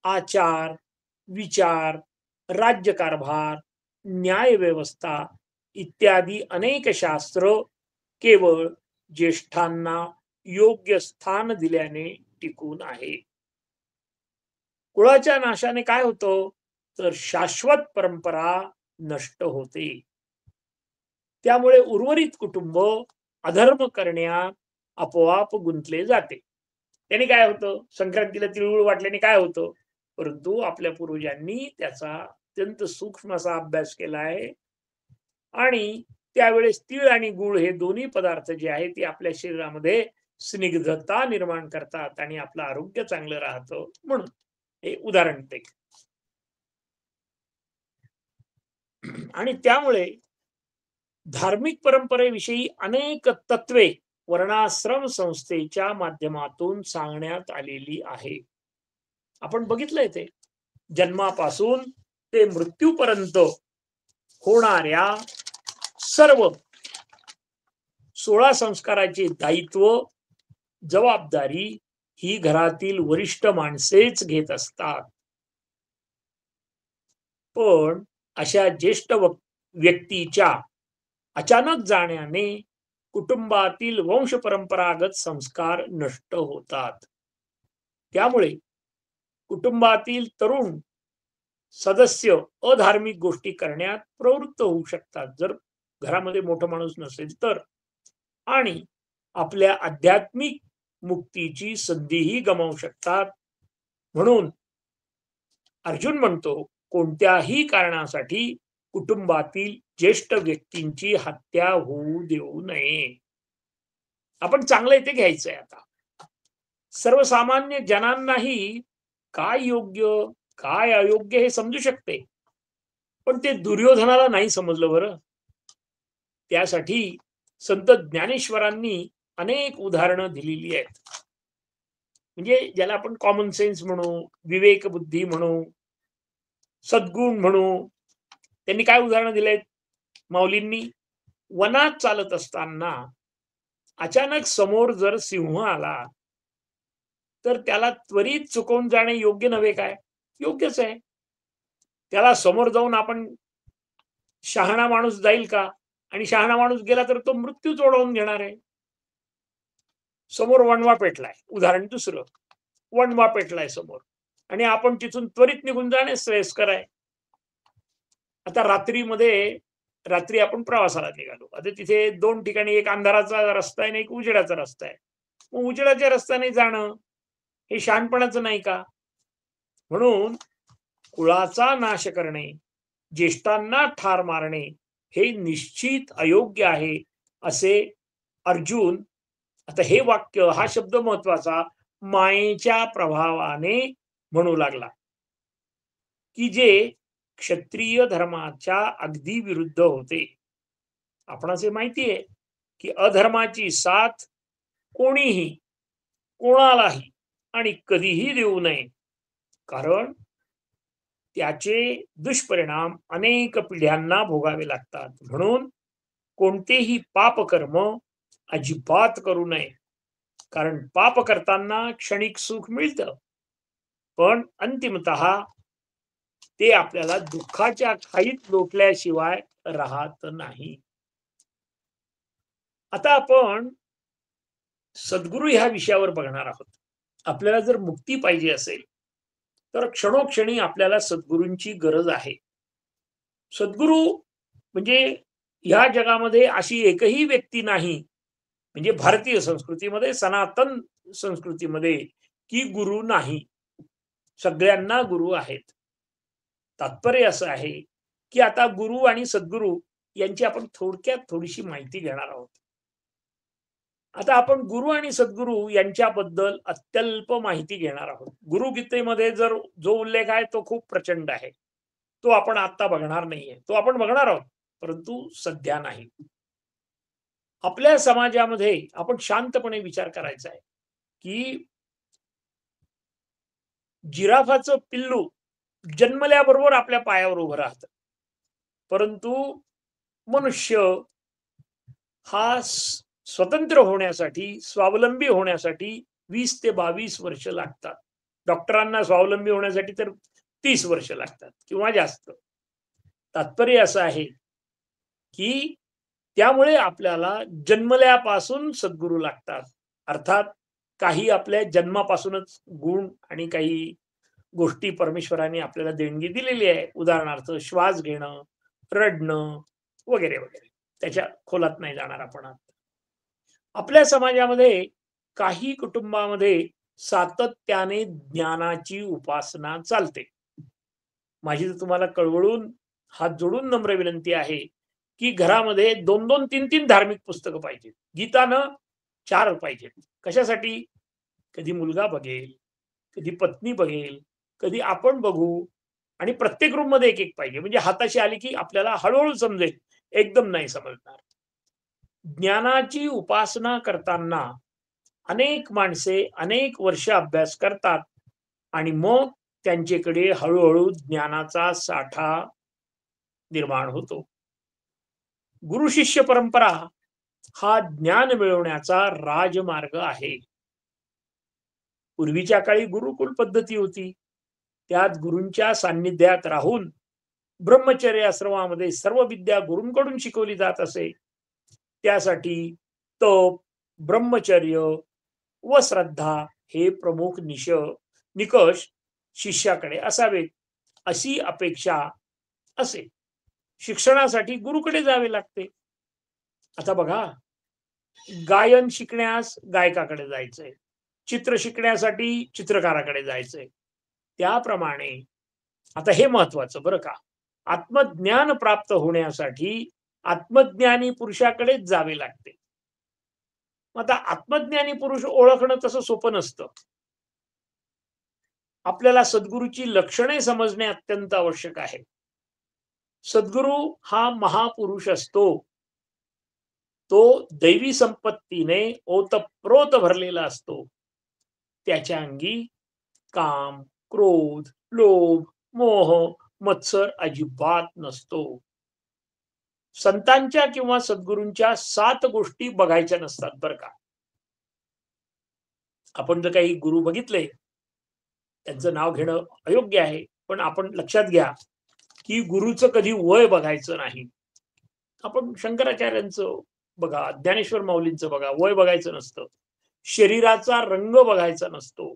आचार, विचार, राज्यकारभार, न्यायव्यवस्था इत्यादी अनेक शास्त्र केवळ ज्येष्ठांना योग्य स्थान दिल्याने टिकून आहे. कुळाच्या नाशाने काय होतं? तर शाश्वत परंपरा नष्ट होते. त्यामुळे उर्वरित कुटुंब अधर्म करण्यात आपोआप गुंतले जाते. त्याने काय होतं? संक्रांतीला तिळगुळ वाटल्याने काय होतं? परंतु आपल्या पूर्वजांनी त्याचा अत्यंत सूक्ष्म असा अभ्यास केला आहे. आणि त्यावेळेस तीळ आणि गुळ हे दोन्ही पदार्थ जे आहेत ते आपल्या शरीरामध्ये स्निग्धता निर्माण करतात आणि आपलं आरोग्य चांगलं राहतं. म्हणून हे उदाहरण ते. आणि त्यामुळे धार्मिक परंपरेविषयी अनेक तत्वे वर्णाश्रम संस्थेच्या माध्यमातून सांगण्यात आलेली आहे. आपण बघितलंय ते जन्मापासून ते मृत्यूपर्यंत होणाऱ्या सर्व 16 संस्काराचे दायित्व, जबाबदारी ही घरातील वरिष्ठ माणसेच घेत असतात. पण अशा ज्येष्ठ व्यक्तीच्या अचानक जाण्याने कुटुंबातील वंश परंपरागत संस्कार नष्ट होतात. त्यामुळे कुटुंबातील तरुण सदस्य अधार्मिक गोष्टी करण्यात प्रवृत्त होऊ शकतात, जर घरामध्ये मोठा माणूस नसेल तर, आणि आपल्या आध्यात्मिक मुक्तीची संधीही गमावू शकतात. म्हणून अर्जुन म्हणतो, कोणत्याही कारणासाठी कुटुंबातील ज्येष्ठ व्यक्तींची हत्या होऊ देऊ नये. आपण चांगलं इथे घ्यायचंय. आता सर्वसामान्य जनांनाही काय योग्य काय अयोग्य हे समजू शकते, पण ते दुर्योधनाला नाही समजलं बरं. त्यासाठी संत ज्ञानेश्वरांनी अनेक उदाहरणं दिलेली आहेत. म्हणजे ज्याला आपण कॉमन सेन्स म्हणू, विवेक बुद्धी म्हणू, सद्गुण म्हणू. त्यांनी काय उदाहरणं दिलेत माऊलींनी? वनात चालत असताना अचानक समोर जर सिंह आला तर त्याला त्वरित चुकवून जाणे योग्य नव्हे काय? योग्यच आहे. त्याला समोर जाऊन आपण शहाणा माणूस जाईल का? आणि शहाणा माणूस गेला तर तो मृत्यूच ओढवून घेणार आहे. समोर वणवा पेटलाय, उदाहरण दुसरं, वणवा पेटलाय समोर, आणि आपण तिथून त्वरित निघून जाणे श्रेयस्कर आहे. आता रात्री आपण प्रवासाला निघालो. आता तिथे 2 ठिकाणी, एक अंधाराचा रस्ता आहे आणि एक उजेडाचा रस्ता आहे. मग उजेडाच्या रस्त्याने जाणं हे शहाणपणाचं नाही का? म्हणून कुळाचा नाश करणे, ज्येष्ठांना ठार मारणे हे निश्चित अयोग्य आहे असे अर्जुन, आता हे वाक्य, हा शब्द महत्वाचा, मायेच्या प्रभावाने म्हणू लागला, की जे क्षत्रिय धर्माच्या अगदी विरुद्ध होते. आपणास हे माहिती आहे की अधर्माची साथ कोणीही कोणालाही आणि कधीही देऊ नये, कारण त्याचे दुष्परिणाम अनेक पिढ्यांना भोगावे लागतात. म्हणून कोणतेही पापकर्म अजिबात करू नये, कारण पाप करताना क्षणिक सुख मिळतं, पण अंतिमतः ते आपल्याला दुःखाच्या खाईत लोटल्याशिवाय राहत नाही. आता आपण सद्गुरू ह्या विषयावर बघणार आहोत. आपल्याला जर मुक्ती पाहिजे असेल तर क्षणोक्षणी आपल्याला सद्गुरूंची गरज आहे. सद्गुरू म्हणजे ह्या जगामध्ये अशी एकही व्यक्ती नाही, म्हणजे भारतीय संस्कृतीमध्ये, सनातन संस्कृतीमध्ये, की गुरु नाही. सगळ्यांना गुरु आहेत. तात्पर्य असं आहे की आता गुरु आणि सद्गुरू यांची आपण थोडक्यात थोडीशी माहिती घेणार आहोत. आता आपण गुरु आणि सद्गुरू यांच्याबद्दल अत्यल्प माहिती घेणार आहोत. गुरुगीतेमध्ये जो उल्लेख आहे तो खूप प्रचंड आहे. तो आपण आता बघणार नाहीये. तो आपण बघणार आहोत, परंतु सध्या नाही. आपल्या समाजामध्ये आपण शांतपणे विचार करायचा आहे की जिराफाचं पिल्लू जन्मल्याबरोबर आपल्या पायावर उभं राहतं, परंतु मनुष्य हा स्वतंत्र होण्यासाठी, स्वावलंबी होण्यासाठी 20 ते 22 वर्ष लागतात. डॉक्टरांना स्वावलंबी होण्यासाठी तर 30 वर्ष लागतात किंवा जास्त. तात्पर्य असं आहे की त्यामुळे आपल्याला जन्मल्यापासून सद्गुरू लागतात. अर्थात काही आपल्या जन्मापासूनच गुण आणि काही गोष्टी परमेश्वराने आपल्याला देणगी दिलेली आहे. उदाहरणार्थ श्वास घेणं, रडणं वगैरे वगैरे. त्याच्या खोलात नाही जाणार आपण. आपल्या समाजामध्ये काही कुटुंबामध्ये सातत्याने ज्ञानाची उपासना चालते. माझी तुम्हाला कळवळून हात जोडून नम्र विनंती आहे की घरामध्ये 2-2, 3-3 धार्मिक पुस्तकं पाहिजेत. गीतानं 4 पाहिजेत. कशासाठी? कधी मुलगा बघेल, कधी पत्नी बघेल, कधी आपण बघू, आणि प्रत्येक रूम मध्ये एक एक पाहिजे, म्हणजे हाताशी आली की आपल्याला हळूहळू समजेल, एकदम नाही समजणार. ज्ञानाची उपासना करताना अनेक माणसे अनेक वर्ष अभ्यास करतात आणि मग त्यांच्याकडे हळूहळू ज्ञानाचा साठा निर्माण होतो. गुरु शिष्य परंपरा हा ज्ञान मिळवण्याचा राजमार्ग आहे. पूर्वीच्या काळी गुरुकुल पद्धती होती. त्यात गुरूंच्या सान्निध्यात राहून ब्रह्मचर्य आश्रमामध्ये सर्व विद्या गुरूंकडून शिकवली जात असे. त्यासाठी तप, ब्रह्मचर्य व श्रद्धा हे प्रमुख निकष शिष्याकडे असावेत अशी अपेक्षा असे. शिक्षणासाठी गुरुकडे जावे लागते. आता बघा, गायन शिकण्यास गायकाकडे जायचंय, चित्र शिकण्यासाठी चित्रकाराकडे जायचंय. त्याप्रमाणे आता हे महत्वाचं बरं का, आत्मज्ञान प्राप्त होण्यासाठी आत्मज्ञानी पुरुषाकडेच जावे लागते. आता आत्मज्ञानी पुरुष ओळखणं तसं सोपं नसतं. आपल्याला सद्गुरूची लक्षणे समजणे अत्यंत आवश्यक आहे. सद्गुरू हा महापुरुष असतो. तो दैवी संपत्तीने ओतप्रोत भरलेला असतो. त्याच्या अंगी काम, क्रोध, लोभ, मोह, मत्सर अजिबात नसतो. संतांच्या किंवा सद्गुरूंच्या 7 गोष्टी बघायच्या नसतात बरं का. आपण जर काही गुरु बघितले, त्यांचं नाव घेणं अयोग्य आहे, पण आपण लक्षात घ्या की गुरुचं कधी वय बघायचं नाही. आपण शंकराचार्यांचं बघा, ज्ञानेश्वर माऊलींचं बघा, वय बघायचं नसतं. शरीराचा रंग बघायचा नसतो.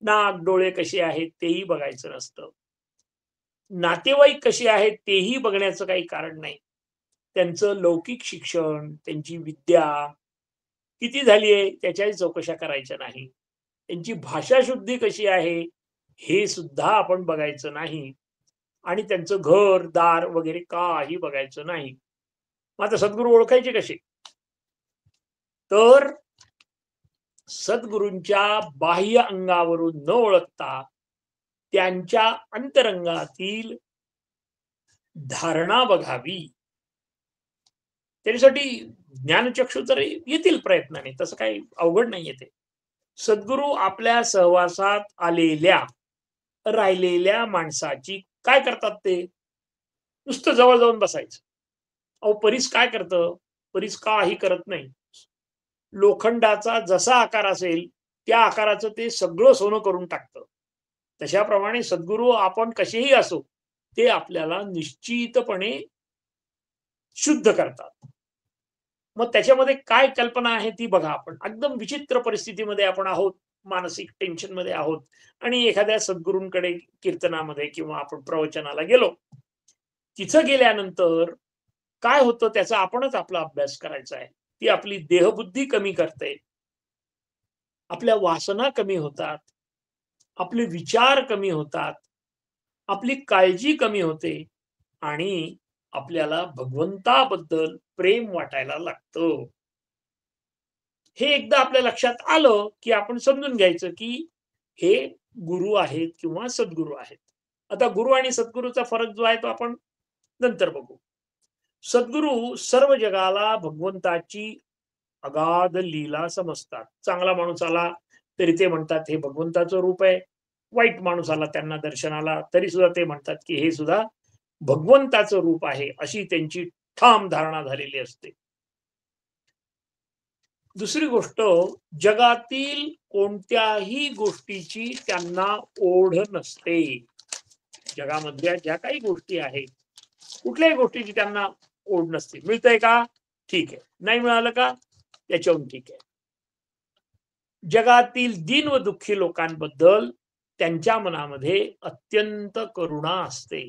नाक, डोळे कसे आहेत तेही बघायचं नसतं. नातेवाईक कसे आहेत तेही बघण्याचं काही कारण नाही. त्यांचं लौकिक शिक्षण, त्यांची विद्या किती झाली आहे त्याच्याही चौकशा करायच्या नाही. त्यांची भाषा शुद्धी कशी आहे हे सुद्धा आपण बघायचं नाही. आणि त्यांचं घर दार वगैरे काही बघायचं नाही. मग आता सद्गुरू ओळखायचे कसे? तर सद्गुरूंच्या बाह्य अंगावरून न ओळखता त्यांच्या अंतरंगातील धारणा बघावी. त्याच्यासाठी ज्ञानचक्षु तर येतील प्रयत्नाने, तसं काही अवघड नाही येते. सद्गुरू आपल्या सहवासात आलेल्या राहिलेल्या माणसाची काय करतात? ते नुसतं जवळ जाऊन बसायचं. अहो, परीस काय करतं? परीस काही करत नाही. लोखंडाचा जसा आकार असेल त्या आकाराचं ते सगळं सोनं करून टाकतं. तशाप्रमाणे सद्गुरू आपण कसेही असो, ते आपल्याला निश्चितपणे शुद्ध करतात. मग त्याच्यामध्ये काय कल्पना आहे ती बघा. आपण एकदम विचित्र परिस्थितीमध्ये आपण आहोत, मानसिक टेन्शन मध्ये आहोत आणि एखाद्या सद्गुरूंकडे कीर्तनामध्ये किंवा आपण प्रवचनाला गेलो. तिथं गेल्यानंतर काय होतं त्याचा आपणच आपला अभ्यास करायचा आहे. ती आपली देहबुद्धी कमी करते, आपल्या वासना कमी होतात, आपले विचार कमी होतात, आपली काळजी कमी होते आणि आपल्याला भगवंताबद्दल प्रेम वाटायला लागतं. हे एकदा आपल्या लक्षात आलं की आपण समजून घ्यायचं की हे गुरु आहेत किंवा सद्गुरू आहेत. आता गुरु आणि सद्गुरूचा फरक जो आहे तो आपण नंतर बघू. सद्गुरू सर्व जगाला भगवंताची अगाध लीला समजतात. चांगला माणूस आला तरी ते म्हणतात हे भगवंताचं रूप आहे. वाईट माणूस आला त्यांना दर्शनाला तरी सुद्धा ते म्हणतात की हे सुद्धा भगवंताचं रूप आहे, अशी त्यांची ठाम धारणा झालेली असते. दुसरी गोष्ट, जगातील कोणत्याही गोष्टीची त्यांना ओढ नसते. जगामधल्या ज्या काही गोष्टी आहेत कुठल्याही गोष्टीची त्यांना ओढ नसते. मिळतंय का? ठीक आहे. नाही मिळालं का? त्याच्याहून ठीक आहे. जगातील दीन व दुःखी लोकांबद्दल त्यांच्या मनामध्ये अत्यंत करुणा असते.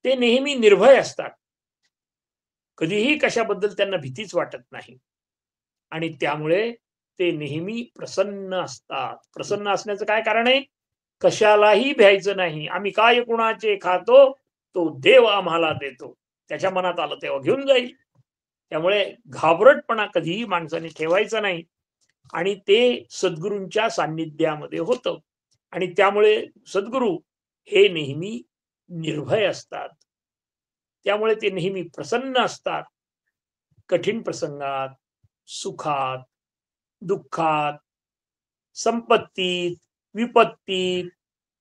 ते नेहमी निर्भय असतात. कधीही कशाबद्दल त्यांना भीतीच वाटत नाही आणि त्यामुळे ते नेहमी प्रसन्न असतात. प्रसन्न असण्याचं काय कारण आहे? कशालाही भ्यायचं नाही. आम्ही काय कुणाचे खातो तो देव आम्हाला देतो. त्याच्या मनात आलं तेव्हा घेऊन जाईल. त्यामुळे घाबरटपणा कधीही माणसाने ठेवायचा नाही आणि ते सद्गुरूंच्या सान्निध्यामध्ये होतं आणि त्यामुळे सद्गुरू हे नेहमी निर्भय असतात. त्यामुळे ते नेहमी प्रसन्न असतात. कठीण प्रसंगात, सुखात, दुःखात, संपत्तीत, विपत्तीत,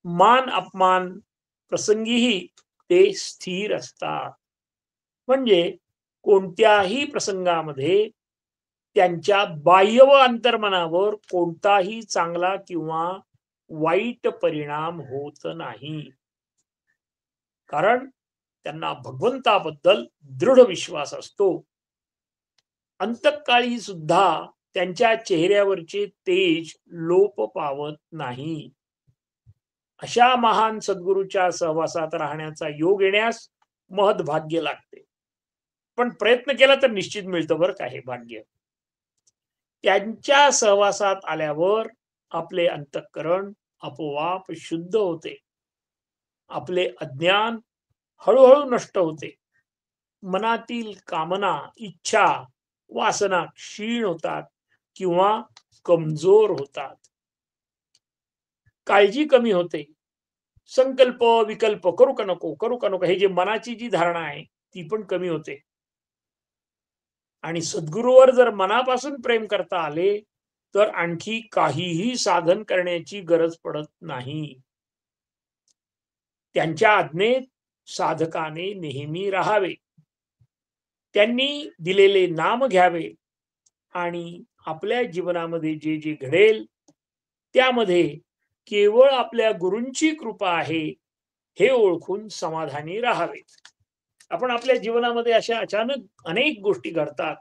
मान अपमान प्रसंगीही ते स्थिर असतात. म्हणजे कोणत्याही प्रसंगामध्ये त्यांच्या बाह्य व अंतर्मनावर कोणताही चांगला किंवा वाईट परिणाम होत नाही. कारण त्यांना भगवंताबद्दल दृढ विश्वास असतो. अंतकाळी सुद्धा त्यांच्या चेहऱ्यावरचे तेज लोप पावत नाही. अशा महान सद्गुरूच्या सहवासात राहण्याचा योग येण्यास महद्भाग्य लागते. पण प्रयत्न केला तर निश्चित मिळतं बरं का हे भाग्य. त्यांच्या सहवासात आल्यावर आपले अंतःकरण आपोआप शुद्ध होते. आपले अज्ञान हळूहळू नष्ट होते. मनातील कामना, इच्छा, वासना क्षीण होतात किंवा कमजोर होतात. काळजी कमी होते. संकल्प विकल्प करू का नको करू का नको हे जे मनाची जी धारणा आहे ती पण कमी होते. आणि सद्गुरूवर जर मनापासून प्रेम करता आले तर आणखी काहीही साधन करण्याची गरज पडत नाही. त्यांच्या आज्ञेत साधकाने नेहमी राहावे. त्यांनी दिलेले नाम घ्यावे आणि आपल्या जीवनामध्ये जे जे घडेल त्यामध्ये केवळ आपल्या गुरूंची कृपा आहे हे ओळखून समाधानी राहावे. आपण आपल्या जीवनामध्ये अशा अचानक अनेक गोष्टी घडतात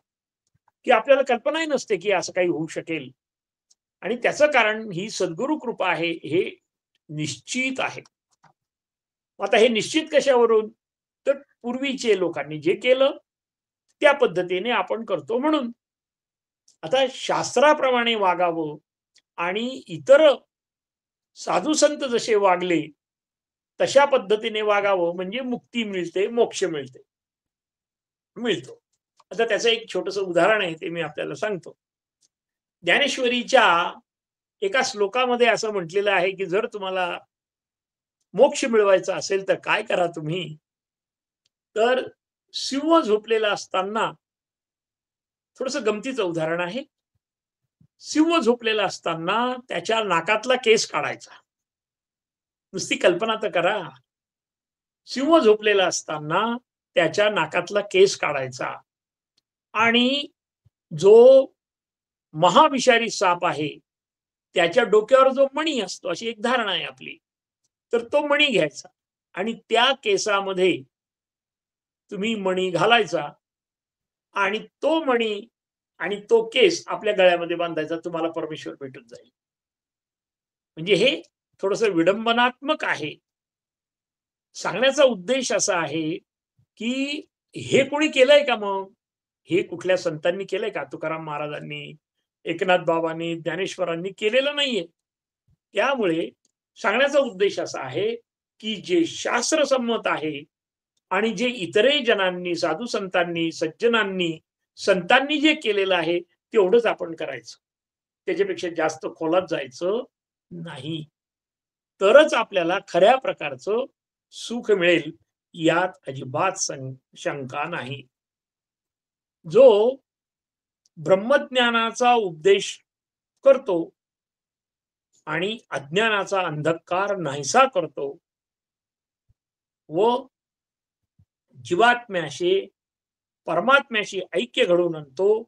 की आपल्याला कल्पनाही नसते की असं काही होऊ शकेल. आणि त्याचं कारण ही सद्गुरु कृपा आहे हे निश्चित आहे. आता हे निश्चित कशावरून? तर पूर्वीचे लोकांनी जे केलं त्या पद्धतीने आपण करतो म्हणून. आता शास्त्राप्रमाणे वागावं आणि इतर साधू संत जसे वागले तशा पद्धतीने वागावं म्हणजे मुक्ती मिळते, मोक्ष मिळतो. आता त्याचं एक छोटस उदाहरण आहे ते मी आपल्याला सांगतो. ज्ञानेश्वरीच्या एका श्लोकामध्ये असं म्हटलेलं आहे की जर तुम्हाला मोक्ष मिळवायचा असेल तर काय करा तुम्ही? तर सिंह झोपलेला असताना, थोडस गमतीचं उदाहरण आहे. सिंह झोपलेला असताना त्याच्या नाकातला केस काढायचा. नुसती कल्पना तर करा. सिंह झोपलेला असताना त्याच्या नाकातला केस काढायचा आणि जो महाविषारी साप आहे त्याच्या डोक्यावर जो मणी असतो, अशी एक धारणा आहे आपली, तर तो मणी घ्यायचा आणि त्या केसामध्ये तुम्ही मणी घालायचा आणि तो मणी आणि तो केस आपल्या गळ्यामध्ये बांधायचा. तुम्हाला परमेश्वर भेटून जाईल. म्हणजे हे थोडस विडंबनात्मक आहे. सांगण्याचा उद्देश असा आहे की हे कोणी केलंय का? मग हे कुठल्या संतांनी केलंय का? तुकाराम महाराजांनी, एकनाथ बाबांनी, ज्ञानेश्वरांनी केलेलं नाहीये. त्यामुळे सांगण्याचा उद्देश असा आहे की जे शास्त्रसंमत आहे आणि जे इतरही जनांनी, साधू संतांनी, सज्जनांनी, संतांनी जे केलेलं आहे तेवढंच आपण करायचं. त्याच्यापेक्षा जास्त खोलात जायचं नाही. तरच आपल्याला खऱ्या प्रकारचं सुख मिळेल यात अजिबात शंका नाही. जो ब्रह्मज्ञानाचा उपदेश करतो आणि अज्ञानाचा अंधकार नाहीसा करतो व जीवात्म्याशी परमात्म्याशी ऐक्य घडवून आणतो,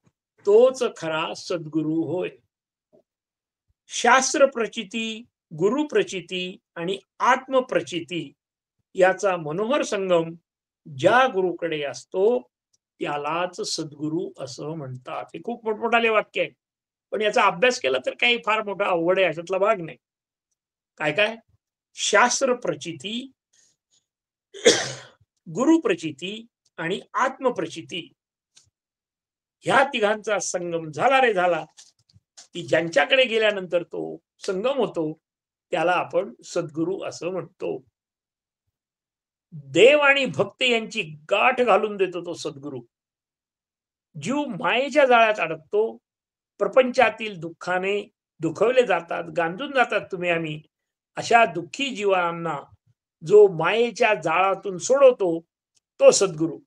तोच खरा सद्गुरू होय. शास्त्र प्रचिती, गुरु प्रचिती आणि आत्मप्रचिती याचा मनोहर संगम ज्या गुरुकडे असतो त्यालाच सद्गुरू असं म्हणतात. हे खूप मोठमोठाले वाक्य आहे, पण याचा अभ्यास केला तर काही फार मोठा अवघड आहे अशातला भाग नाही. काय काय? शास्त्र प्रचिती, गुरु प्रचिती आणि आत्मप्रचिती ह्या तिघांचा संगम झाला रे झाला की ज्यांच्याकडे गेल्यानंतर तो संगम होतो त्याला आपण सद्गुरू असं म्हणतो. देव आणि भक्त यांची गाठ घालून देतो तो सद्गुरू. जीव मायेच्या जाळ्यात अडकतो. प्रपंचातील दुःखाने दुखवले जातात, गांजून जातात तुम्ही आम्ही, अशा दुःखी जीवांना जो मायेच्या जाळातून सोडवतो तो सद्गुरू.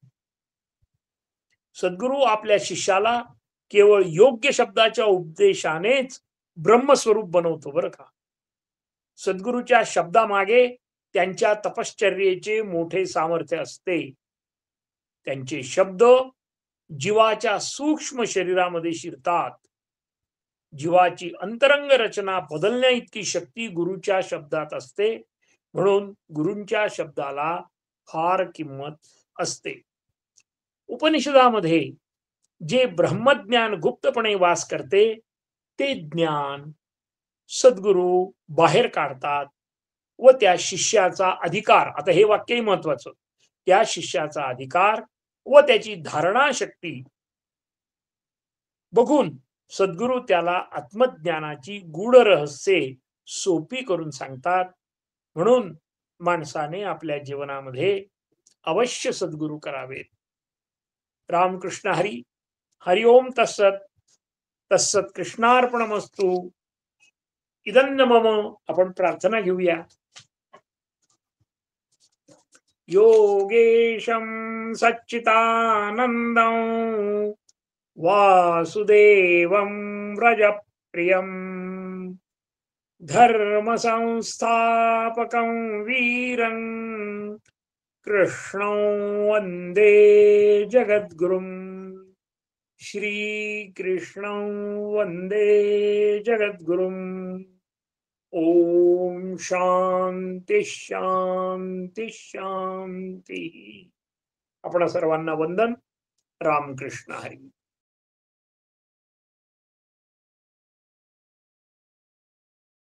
सद्गुरू आपल्या शिष्याला केवळ योग्य शब्दाच्या उपदेशानेच ब्रह्मस्वरूप बनवतो बरं का. सद्गुरूच्या शब्दामागे त्यांच्या तपश्चर्येचे मोठे सामर्थ्य असते. त्यांचे शब्द जीवाच्या सूक्ष्म शरीरामध्ये शिरतात. जीवाची अंतरंग रचना बदलण्या इतकी शक्ती गुरुच्या शब्दात असते. म्हणून गुरूंच्या शब्दाला फार किंमत असते. उपनिषदामध्ये जे ब्रह्मज्ञान गुप्तपणे वास करते ते ज्ञान सद्गुरू बाहेर काढतात व त्या शिष्याचा अधिकार, आता हे वाक्यही महत्वाचं, त्या शिष्याचा अधिकार व त्याची धारणा शक्ती बघून सद्गुरू त्याला आत्मज्ञानाची गूढ रहस्ये सोपी करून सांगतात. म्हणून माणसाने आपल्या जीवनामध्ये अवश्य सद्गुरू करावेत. रामकृष्ण हरी. हरि ओम तत्सत. तत्सत कृष्णार्पणमस्तु. इदन्न मम. आपण प्रार्थना घेऊया. योगेशं सच्चिदानंदं वासुदेवं व्रजप्रियं धर्म संस्थापकं वीरं कृष्णं वंदे जगद्गुरुं. श्रीकृष्णं वंदे जगद्गुरुं. ओम शांती शांती शांती. आपण सर्वांना वंदन. रामकृष्ण हरी.